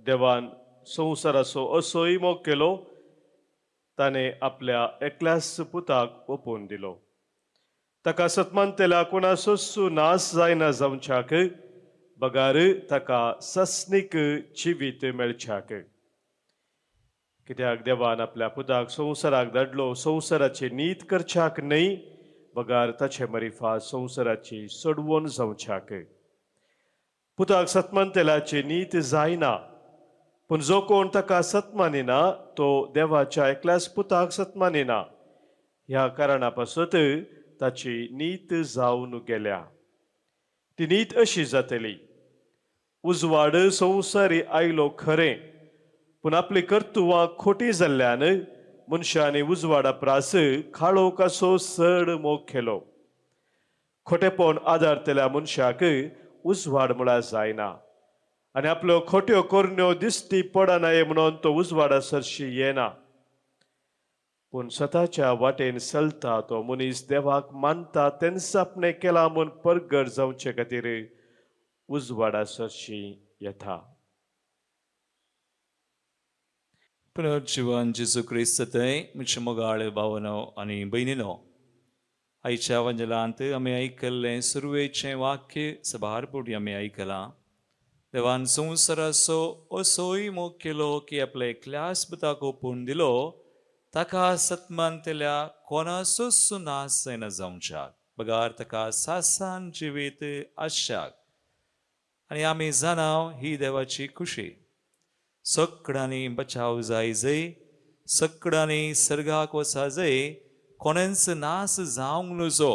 देवान संवसाराचो असोय मोग केलो, ताणे आपल्या एकल्याच पुताक ओपून दिलो. ताका सतमानतेला कोणाचोच नाश जायना जावच्याक, बगार ताका सस्नीक जिवीत मेळच्याक. कित्याक देवान आपल्या पुताक संवसाराक धाडलो संवसाराची नीत करच्याक न्हय, बगार ताचे मरिफा संवसाराची सोडवण जावच्याक. पुताक सतमानतेलाची नीत जायना, पूण जो कोण ताका सतमानिना तो देवाच्या एकल्याच पुताक सतमानिना. ह्या कारणा पासत ताची नीत जावन गेल्या. ती नीत अशी जातली, उजवाड संवसारी आयलो खरें, पूण आपली कर्तुवां खोटी जाल्ल्यान मनशांनी उजवाडा प्रास खाळो कसो चड मोग केलो. खोटेपण आदारतल्या मनशाक उजवाड म्हळ्यार जायना, आनी आपल्यो खोट्यो कोरण्यो दिश्टी पडनाये म्हणून तो उजवाडा सरशी येना. पूण स्वताच्या वाटेन चलता तो मनीस देवाक मानता तेन्ना आपणे केला म्हूण परगट जावचे खातीर उजवाडा सरशी येता. पुनर्जीवन जेजू क्रिस्तय म्हजे मोगाळ भावनो आनी भयणीनो, आयच्या वंजलांत आमी आयकल्लें सुरवेचें वाक्य सभारपुडी आमी आयकलां. देवान संवसाराचो असोय मोग केलो की आपल्या एकल्याच पुताक ओपून दिलो, ताका सतमानतेल्या कोणाचोच नाश जायना जावच्याक, बगार ताका सासान जिवीत आसच्याक. आनी आमी जाणाव ही देवाची खुशी. सगळ्यांनी बचाव जाय जंय, सगळ्यांनी सर्गाक वचा जंय, कोणेंच नाश जावंक नजो.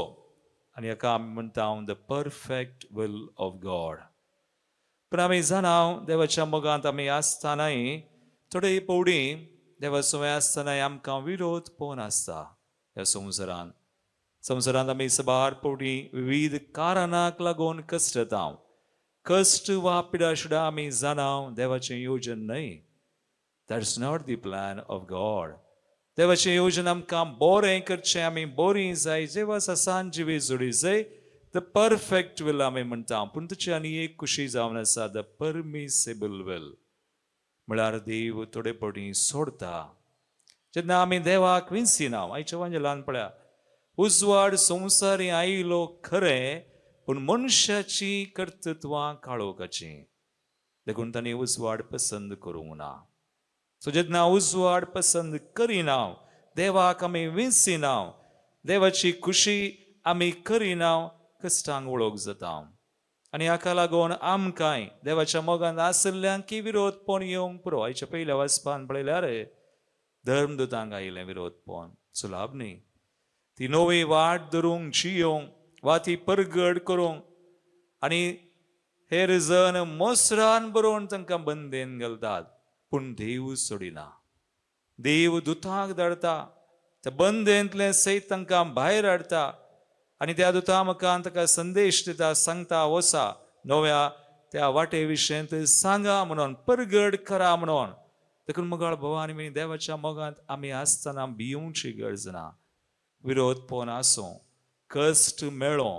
आनी हाका आमी म्हणटा the perfect will of God. पूण आमी जाणाव देवाच्या मोगांत आमी आसतानाय थोडे पवडी देवाचो आसतानाय आमकां विरोध पळोवन आसता. ह्या संवसारांत आमी सबार पवडी विविध कारणांक लागून कश्टतांव. कश्ट वा पिडा शिडा आमी जाणाव देवाचें येवजन न्हय. That's not the plan of God. देवाचें येवजन आमकां बरें करचें, आमी बरीं जाय, जेवा सासान जिवी जोडी जाय, द परफेक्ट वील आमी म्हणटा. पूण ताची आनी एक खुशी जावन आसा, द परमिसेबल वील. म्हळ्यार देव थोडे पडी सोडता. जेन्ना आमी देवाक विंसिनाव, आयच्या वांजेलान पळया, उजवाड संवसारी आयलो खरें, पूण मनशाची कर्तृत्वां काळोखाची, देखून तांणी उजवाड पसंद करूंक ना. सो जेन्ना उजवाड पसंद करिनाव, देवाक आमी विंसिनाव, देवाची खुशी आमी करिनाव, कश्टांक वळोवंक जाता. आनी हाका लागून आमकांय देवाच्या मोगांत आसल्ल्यांकी विरोध पळोवन येवंक पुरो. आयच्या पयल्या वाचपान पळयल्यार धर्मदुतांक आयिल्लें विरोध पळोवन सुलाभ न्ही. ती नवी वाट धरूंक जियोंक वा ती परगड करूंक आनी हेर जण मोसरान बरोवन तांकां बंदेन घालतात, पूण देव सोडिना. देव दुतांक धाडटा, त्या बंदेंतले सैत तांकां भायर हाडटा आनी त्या दुता मुखार ताका संदेश दिता, सांगता वसा नव्या त्या वाटे विशयंत सांगा म्हणून, परगड करा म्हणून. देखून मोगाळ भवानी आमी देवाच्या मोगांत आमी आसतना भिवूंची गरज ना. विरोध पळोवन आसूं, कश्ट मेळो,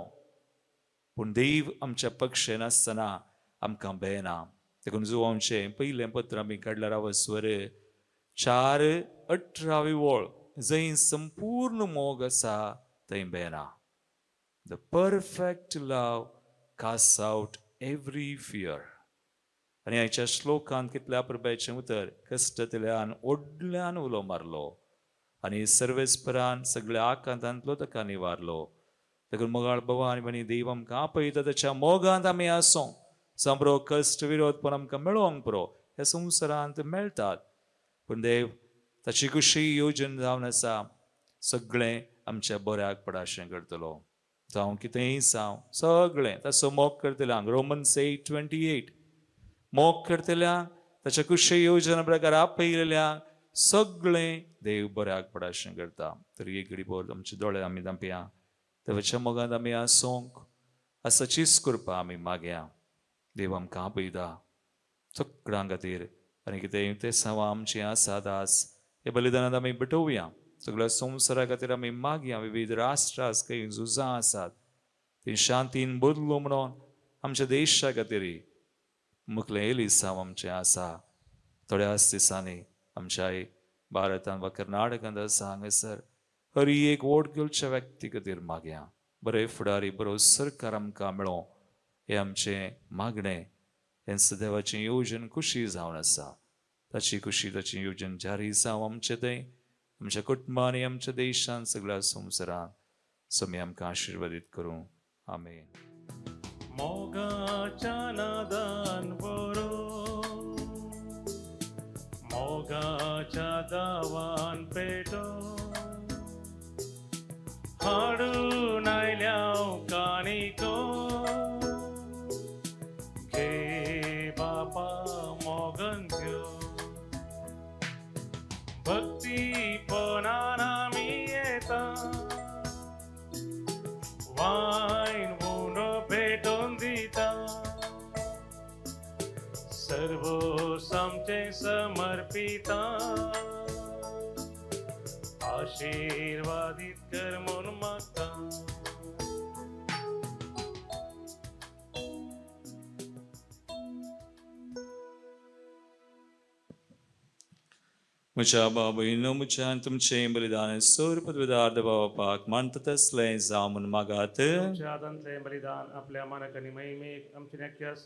पूण देव आमच्या पक्षेन आसतना आमकां भेना. देखून जुवांचें पयलें पत्र आमी काडल्यार रावस्वर 4:18 ओळ, जंय संपूर्ण मोग आसा थंय भेना. The perfect love casts out every fear. आनी हाच्या श्लोकांत कितल्या प्रभेचें उतर, कश्टतल्यान ओडल्यान उलो मारलो आनी सर्वेस्परान सगळ्या आकांतांतलो ताका निवारलो. देखून मोगाळ भवानी म्हणी देव आमकां आपयता ताच्या मोगांत आमी आसूं. सांबरो कश्ट विरोध पण आमकां मेळोंक पुरो. ह्या संवसारांत मेळटात, पूण देव ताची खुशी येवजन जावन आसा, सगळें आमच्या बऱ्याक पडाशें करतलो. जावं कितेंय जावं, सगळें ताचो मोग करतल्यांक, रोमन्स 8:28, मोग करतल्यांक ताच्या कुशे येवजन प्रकार आपयलेल्यांक सगळें देव बऱ्याक पडाशें करता. तरी एक घडी भर आमचे दोळे आमी धांपया. देवाच्या मोगांत आमी आसूंक आसाचीच कृपा आमी मागया. देव आमकां आपयता. सगळ्यां खातीर आनी कितें तें सवा आमची आसा दास हे बलिदानांत आमी भेटोवया. सगळ्या संवसारा खातीर आमी मागया. विविध राष्ट्रां काही झुजां आसात ती शांतीन बदलो म्हणून आमच्या देशा खातीर मुखलें येयली साव आमचें आसा. थोड्याच दिसांनी आमच्या भारतांत वा कर्नाटकांत आसा हांगासर हर एक वोट घेवच्या व्यक्ती खातीर मागया. बरे फुडारी बरो सरकार आमकां मेळो हें आमचें मागणें. हें देवाचें येवजण खुशी जावन आसा. ताची खुशी ताची येवजण जारी जावं आमचें तें आमच्या कुटुंबांनी आमच्या देशांत सगळ्या संवसारांत. समी आमकां आशिर्वादीत करूं. आमेन. मोगाच्या नादान बरो मोगाच्या दावान पेटो हाडून आयल्या कानिको घे बापा मोगन घेव भक्तीपणान आमी येता वायन उनो भेटून दिता सर्व सामचे समर्पिता आशीर्वादित कर म्हणून मागता. म्हज्या बाबईनो म्हज्यान तुमचें बलिदान सर पदवीदार बापाक मानता तसलें जावं म्हूण मागात. आदांतले बलिदान आपल्या मानकांनी महिमेक आमचे नक्क्यास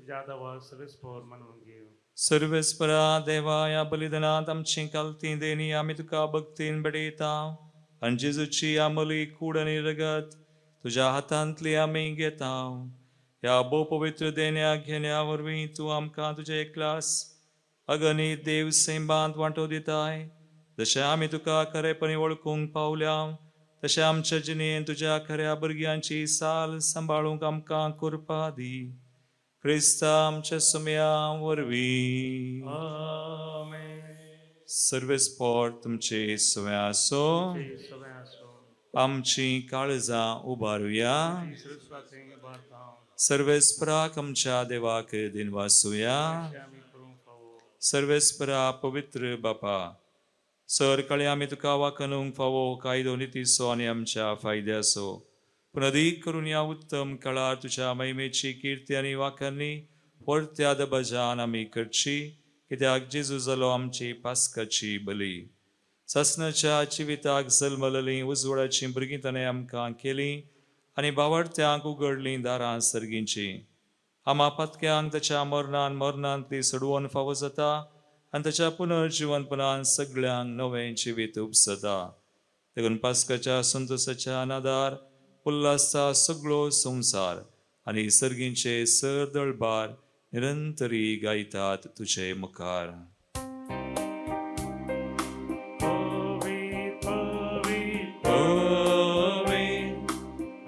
जादवा सर्वस्पोर म्हणून घेऊ. सर्वेस्परा देवा ह्या बलिदानांत आमची कालती देणी आमी तुका भक्तीन बडयता. आनी जेजूची आमली कूड आनी रगत तुज्या हातांतली आमी घेता. ह्या भोव पवित्र देण्या घेण्या वरवीं तूं आमकां तुजे एकलास अगणित देव सैमांत वांटो दिताय. जशें आमी तुका खरेपणी वळखूंक पावल्या तशें आमच्या जिणेंत तुज्या खऱ्या भुरग्यांची साल सांबाळूंक आमकां कृपा दी. क्रिस्ता आमच्या सुमया वरवीं. आमेन. सर्वेस्पोर तुमचे सुमया आसो. आमची काळजां उबारुया. सर्वेस्पराक आमच्या देवाक दिनवासुया. सर्वेस्परा पवित्र बापा सर कळे आमी तुका वाकणूंक फावो कायदो नितीसो आनी आमच्या फायद्याचो पूण अदीक करून ह्या उत्तम काळार तुज्या महिमेची कीर्ती आनी वाखाणणी परत्या दबाजान आमी करची. कित्याक जेजू जालो आमची पास्काची बली. ससनाच्या जिविताक जल्मलली उजवडाची भुरगीं ताणें आमकां केली आनी बावडत्यांक उगडलीं दारां सर्गींची. आमा पत्क्यांक ताच्या मरणांतली सोडवून फावो जाता आनी ताच्या पुनर्जिवनपणान सगळ्यांक नवें जिवीत उपसता. देखून पास्काच्या संतोसाच्या नादार उल्हासा सगळो संवसार आनी सर्गींचे सर दळबार निरंतरी गायतात तुजे मुखार.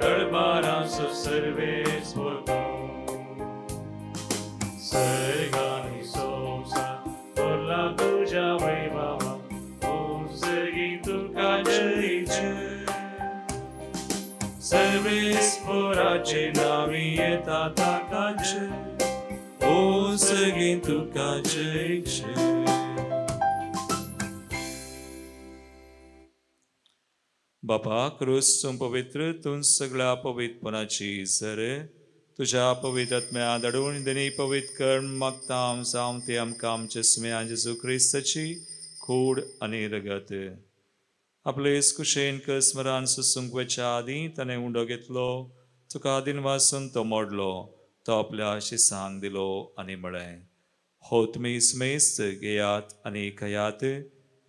दळबारांचो सर्वेस सर्गानी संवसार भरला तुज्या वैभवा. ओ सर्गी तुका जय जय. सर्वेस्पराचे नावी येता ताका जय. ओ सर्गी तुका जय जय. बापा क्रिस्तूम पवित्र तूं सगळ्या पवित्रपणाची सर तुझ्या पवित्र आत्म्या धाडून देणी पवित्र कर मागता जावं ते आमकां आमचे सुम्या जेजू क्रिस्ताची कूड आनी रगत. आपले कुशेन स्मरान सुसूंक वेच्या आदीं ताणें उंडो घेतलो. तुका दिनवासून तो मोडलो. तो आपल्या शिसांक दिलो आनी म्हळें हो तुमी मेस्त घेयात आनी खयात.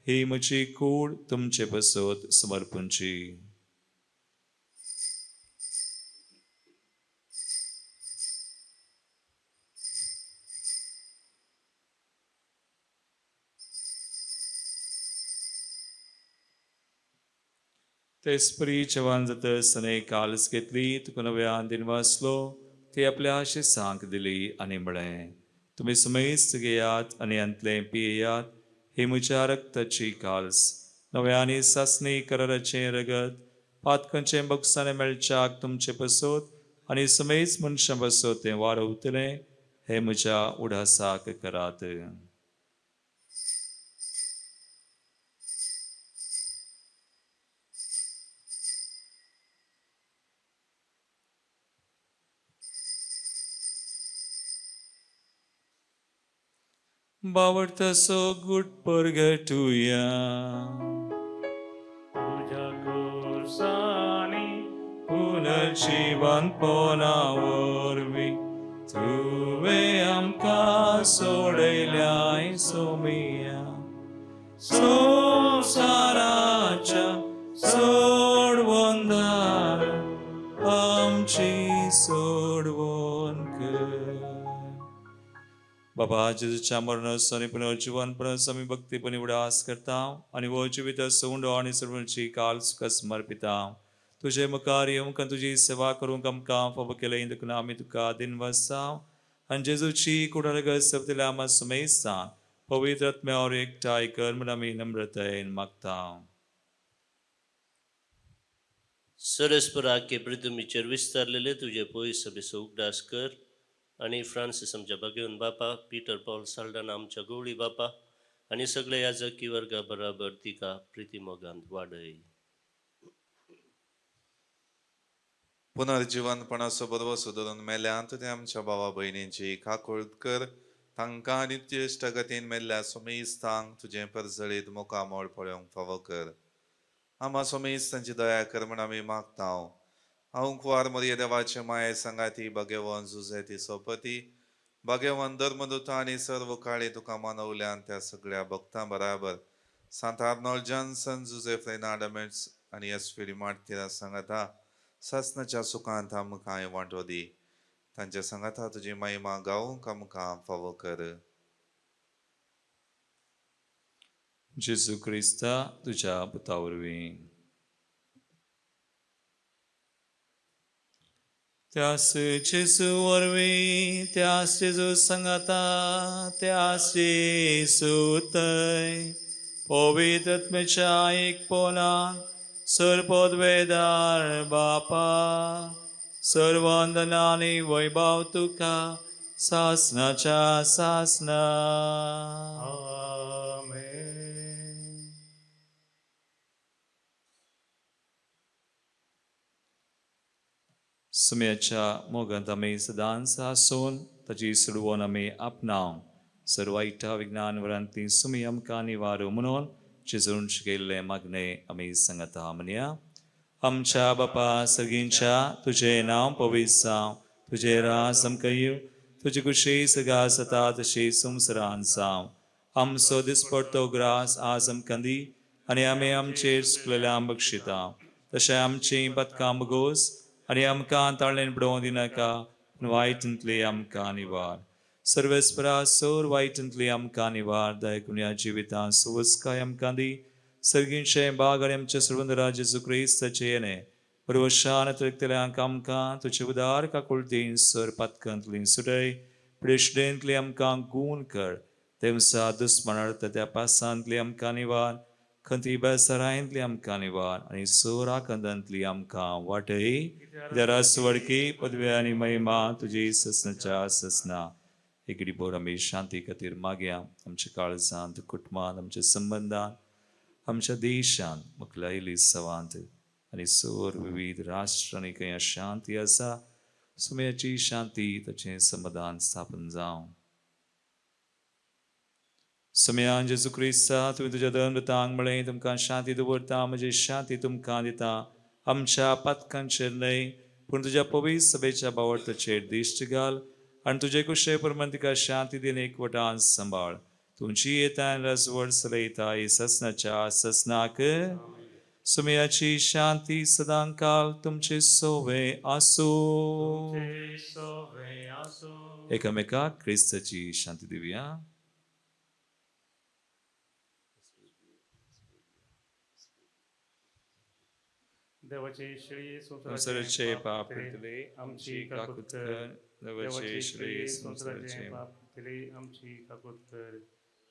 ही म्हजी कूड तुमचे बसत समर्पूंची. ते स्परी जवान जातसने कालस घेतली तुका नव्यान दिनवासलो ती आपल्या शिसांक दिली आनी म्हळें तुमी समेस्त घेयात आनी अंतले पियेयात. ही म्हज्या रक्ताची काल्स नव्यानी सासणी कराराचें रगत पातकांचें बक्षाने मेळच्याक तुमचे बसत आनी समेस्त मनशां बसत तें वारवतलें हे म्हज्या उडासाक करात. बावडतसो गुट परगटुया. तुझ्या कुर्सानी पुनर्जीवन पोनावरवी तुवे आमकां सोडयल्याय सोमिया. संसाराच्या सोडवंदार आमची सोडवण कर. बाबा जेजूच्या मरणास आणि पुनर्जीवनपणास आमी भक्तीपणी उडास करता आणि वो जिवीत सोंड आणि सर्वांची काल सुख समर्पिता. तुझे मुखार येवंक तुझी सेवा करूंक आमकां फावो केले देखून आमी तुका दिनवसा आनी जेजूची कुडारग सवतिल्या आमा सुमेसा पवित्र आत्म्यावर एकठांय कर म्हूण आमी नम्रतायेन मागता. सरस्पराके पृथ्वीचेर विस्तारलेले तुझे पयस सभेचो उगडास कर आणि फ्रांसीस आमच्या भगिवन बापा, पीटर पॉल साल्डान आमच्या गवळी बापा आणि सगळे याजकी वर्गा बराबर तिका प्रितीमोगांत वाडय. पुनर्जीवनपणाचो बरोबर सुदारून मेल्यांत ते आमच्या भावा भयणींची काकूळट कर. तांकां नित्य इश्टगतीन मेल्ल्या सुमेस्तांक तुजें परजळीत मोकामोळ पळोवंक फावो कर. आमा सुमेस्तांची दया कर म्हण आमी मागता. हांव कुवार मरिये देवाचे माये संगाती भगेवन जुझेती सोपती भगेवन धर्मदूता आनी सर्व काळी तुका मानवल्यान त्या सगळ्या भक्तां बराबर सांत आर्नोल्ड जॉन्सन, जुझेफ रेनार्डमेट्स आनी एसफिडी मार्टिरा सांगाता ससनाच्या सुखांत आमकां वांटो दी. तांच्या सांगाता तुजी महिमा गावूंक आमकां फावो कर. जेजू क्रिस्ता तुझ्या पुता वरवीं त्यास जेजू वरवीं त्यास जेजू सांगाता त्यास जेजू थंय पवित्र आत्म्याच्या एक पोलान सर्वोद्वेदार बापा सर्वंदनानी वैभव तुका सासनाच्या सासना. आमेन. सुम्याच्या मोगांत आमी सदांच आसून ताची सुडवण आमी आपणाव. सर्व वायटा विज्ञान वरांतली सुमी आमकां निवारो म्हणून जेजून शिकयल्ले मागणे आमी सांगता म्हणया. आमच्या बापा सगळींच्या तुझे नांव पवित्र जावं, तुझे राज आमकां येवं, तुजी कुशी सगा जाता तशी संवसारांत जावं. आमचो दिसपडटो ग्रास आज आमकां दी आनी आमी आमचेर चुकलेल्यांक बक्षिता तशें आमची पथकां बगोस आनी आमकां ताळ्ळेन पडोवं दिनाका पूण वायटांतली आमकां निवार. सर्वेस्परा सोर वायटांतली आमकां निवार. दयकून ह्या जिवितांत सुवस्काय आमकां दी. सर्गींचे बाग आनी आमचे सर्वंदरा जेजू क्रिस्ताचे येणे परवशान तृप्तल्यांक आमकां तुजे उदार काकुळटीन सर पथकांतली सुटय प्रेशडेंतली आमकां गूण कर. देवसा दुस्मनार्थ त्या पासांतली आमकां निवार. खंती बेसरायंतली आमकां निवार आनी सोरा कंदांतली आमकां वाटय. दरास वडकी पदवी आनी महिमा तुजी ससनाच्या ससना. एकेडी बोर आमी शांती खातीर मागया. आमच्या काळजांत, कुटुंबांत, आमच्या संबंधांत, आमच्या देशांत, मुखलायली सवांत आनी सोर विविध राष्ट्रांनी खंय अशांती आसा सुमयाची शांती ताचें समाधान स्थापन जावं. सुमयान जेजू क्रिस्ता तुवें तुज्या धर्मतांक म्हळें तुमकां शांती दवरता म्हजी शांती तुमकां दिता. आमच्या पथकांचेर न्हय पूण तुज्या पवित्र सभेच्या बावडताचेर दिश्ट घाल आनी तुजे कुशे प्रमाण तिका शांती दिन एकवटान सांबाळ. तुमची येता राजवड चलयता ही ससनाच्या ससनाक. सुमयाची शांती सदां काल तुमचे सोवे आसूं. एकामेकाक क्रिस्ताची शांती दिवया. देवाचे श्री संसाराचे पाप धुतले आमची काकूत कर. देवाचे श्री संसाराचे पाप धुतले आमची काकूत कर.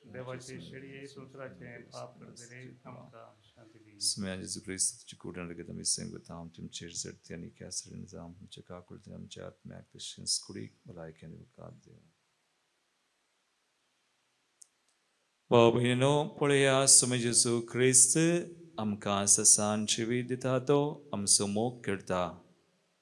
देवाचे श्री संसाराचे पाप धुतले आमकां शांती दी. सुमया जेजू क्रिस्ताची कुडण रगत आमी सांगता तुमचेर जडती आनी कॅसरीन जावं तुमच्या काकुळतीन आमच्या आत्म्याक तशेंच कुडीक भलायकेन उकाद देव. भाव भयणीनो, पळया सुमे जेजू क्रिस्त आमकां ससान जिवीत दिता तो आमचो मोग करता.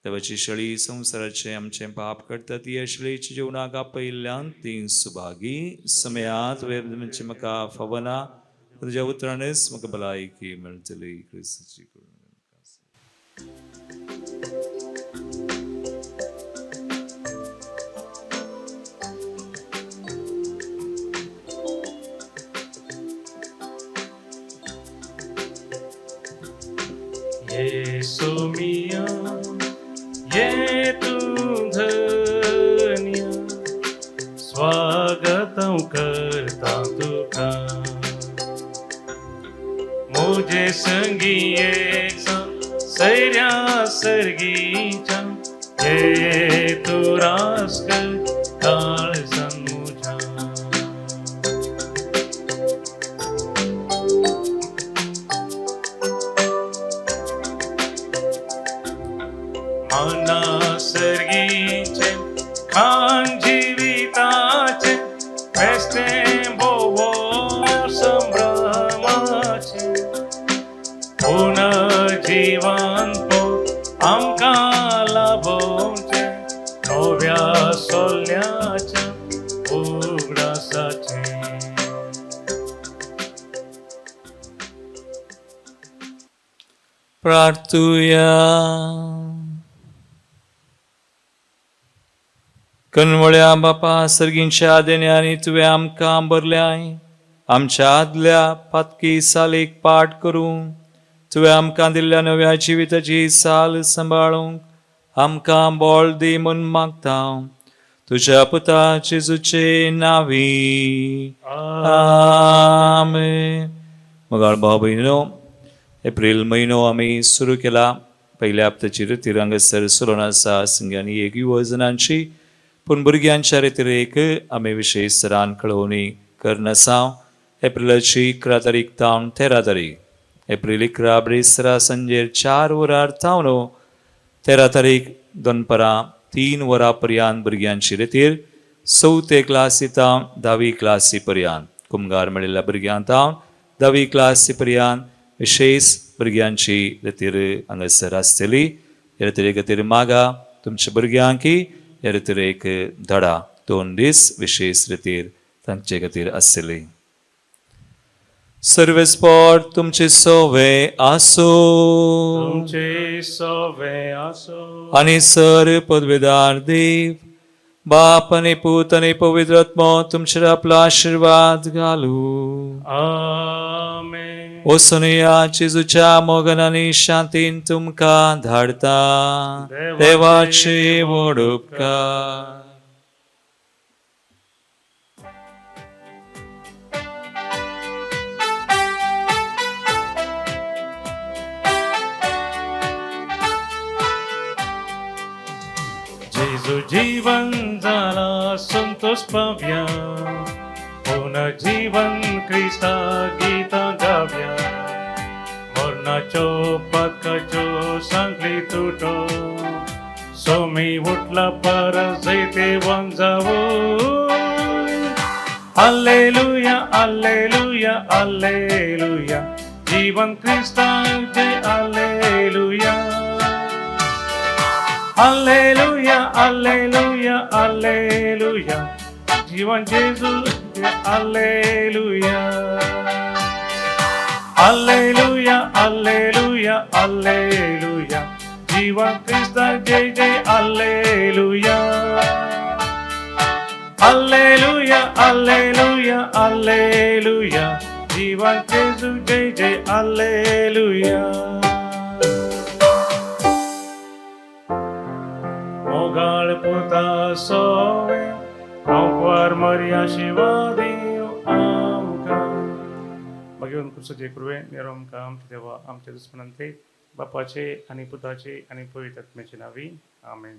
देवाची शळी संवसाराचे आमचे पाप करता ती अशळेच्या जेवणाक आपयल्ल्यान ती सुभागी समयात वेर म्हणजे म्हाका फवना तुज्या उतरानच म्हाका भलायकी मेळटली. क्रिस्ताची करून येसु मिया ये तू धन्य स्वागतम करता तुका मुझे संगी एक सैर्या सर्गीच्या ये तू रास कर काळ सन्मुझा मना सर्गीचे खान जीविताचे फेस्ते बोवो संभ्रमाचे पुनर्जीवन पो आमकां लाभोवचे नव्या सोल्याच्या उगडासाचे प्रार्थुया. कनवळ्या बापा सर्गींच्या आदेण्यानी तुवें आमकां बरल्याय आमच्या आदल्या पातकी सालेक पाठ करूंक तुवें आमकां दिल्ल्या नव्या जिविताची साल सांबाळूंक आमकां बोळ दी म्हूण मागता तुज्या पुता जेजूचे नांवी. आमेन. मगाळ भाव भयणीनो, एप्रिल म्हयनो आमी सुरू केला. पयल्या हप्त्याची रिती हांगासर सुरू आसा संघांनी एक युवजनांची पूण भुरग्यांच्या रितीरेक आमी विशेश सरान कळोवणी करनासा. एप्रिलाची 11 तारीख तावन 13 तारीख एप्रिल 11 ब्रेसरा संजेर 4 वरार तावन 13 तारीख दनपरां 3 वरां पर्यंत भुरग्यांची रितीर 4 क्लासी तावन 10वी क्लासी पर्यंत कुमगार मेळिल्ल्या भुरग्यां तावन 10वी क्लासी पर्यंत विशेष भुरग्यांची रितीर हांगासर आसतली. ह्या रितीरे खातीर मागा तुमच्या भुरग्यांक ह्या रितीरेक धडा 2 दीस विशेष रितीर तांचे खातीर आसतली. सर्वेस्पॉट तुमचे सोवे आसो तुमचे सोवे आसो आणि सर पदवीदार देव बाप आणि पूत आणि पवित्र आत्मा तुमचेर आपला आशीर्वाद घालू. आमेन. ओसोनिया जेजूच्या मोगनानी शांतीन तुमकां धाडता. देवाचे व्हड उपकार. जेजू जीवन झाला संतोष पाव्या पुन्हा जीवन क्रिस्ता गीता गाव्या मरणाचो पदकाचो सांगली तुटो सोमी उठला परत जैते वन जावो. हालेलुया हालेलुया हालेलुया जीवन क्रिस्ता जय हालेलुया. हालेलुया हालेलुया हालेलुया जीवन जेजू हालेलुया. हालेलुया हालेलुया हालेलुया जीवन ख्रिस्ता जय जय हालेलुया. हालेलुया हालेलुया हालेलुया जीवन जेजू जय जय हालेलुया. मोगाळ पुता सोवे हांव मरिया शिवा देव आमकां मागीर कुसोचे कुरवे नेरो आमकां आमचे देवा आमच्या दुस्मनांते बापाचे आनी पुताचे आनी पवित्र आत्म्याचे नांवी आमेन.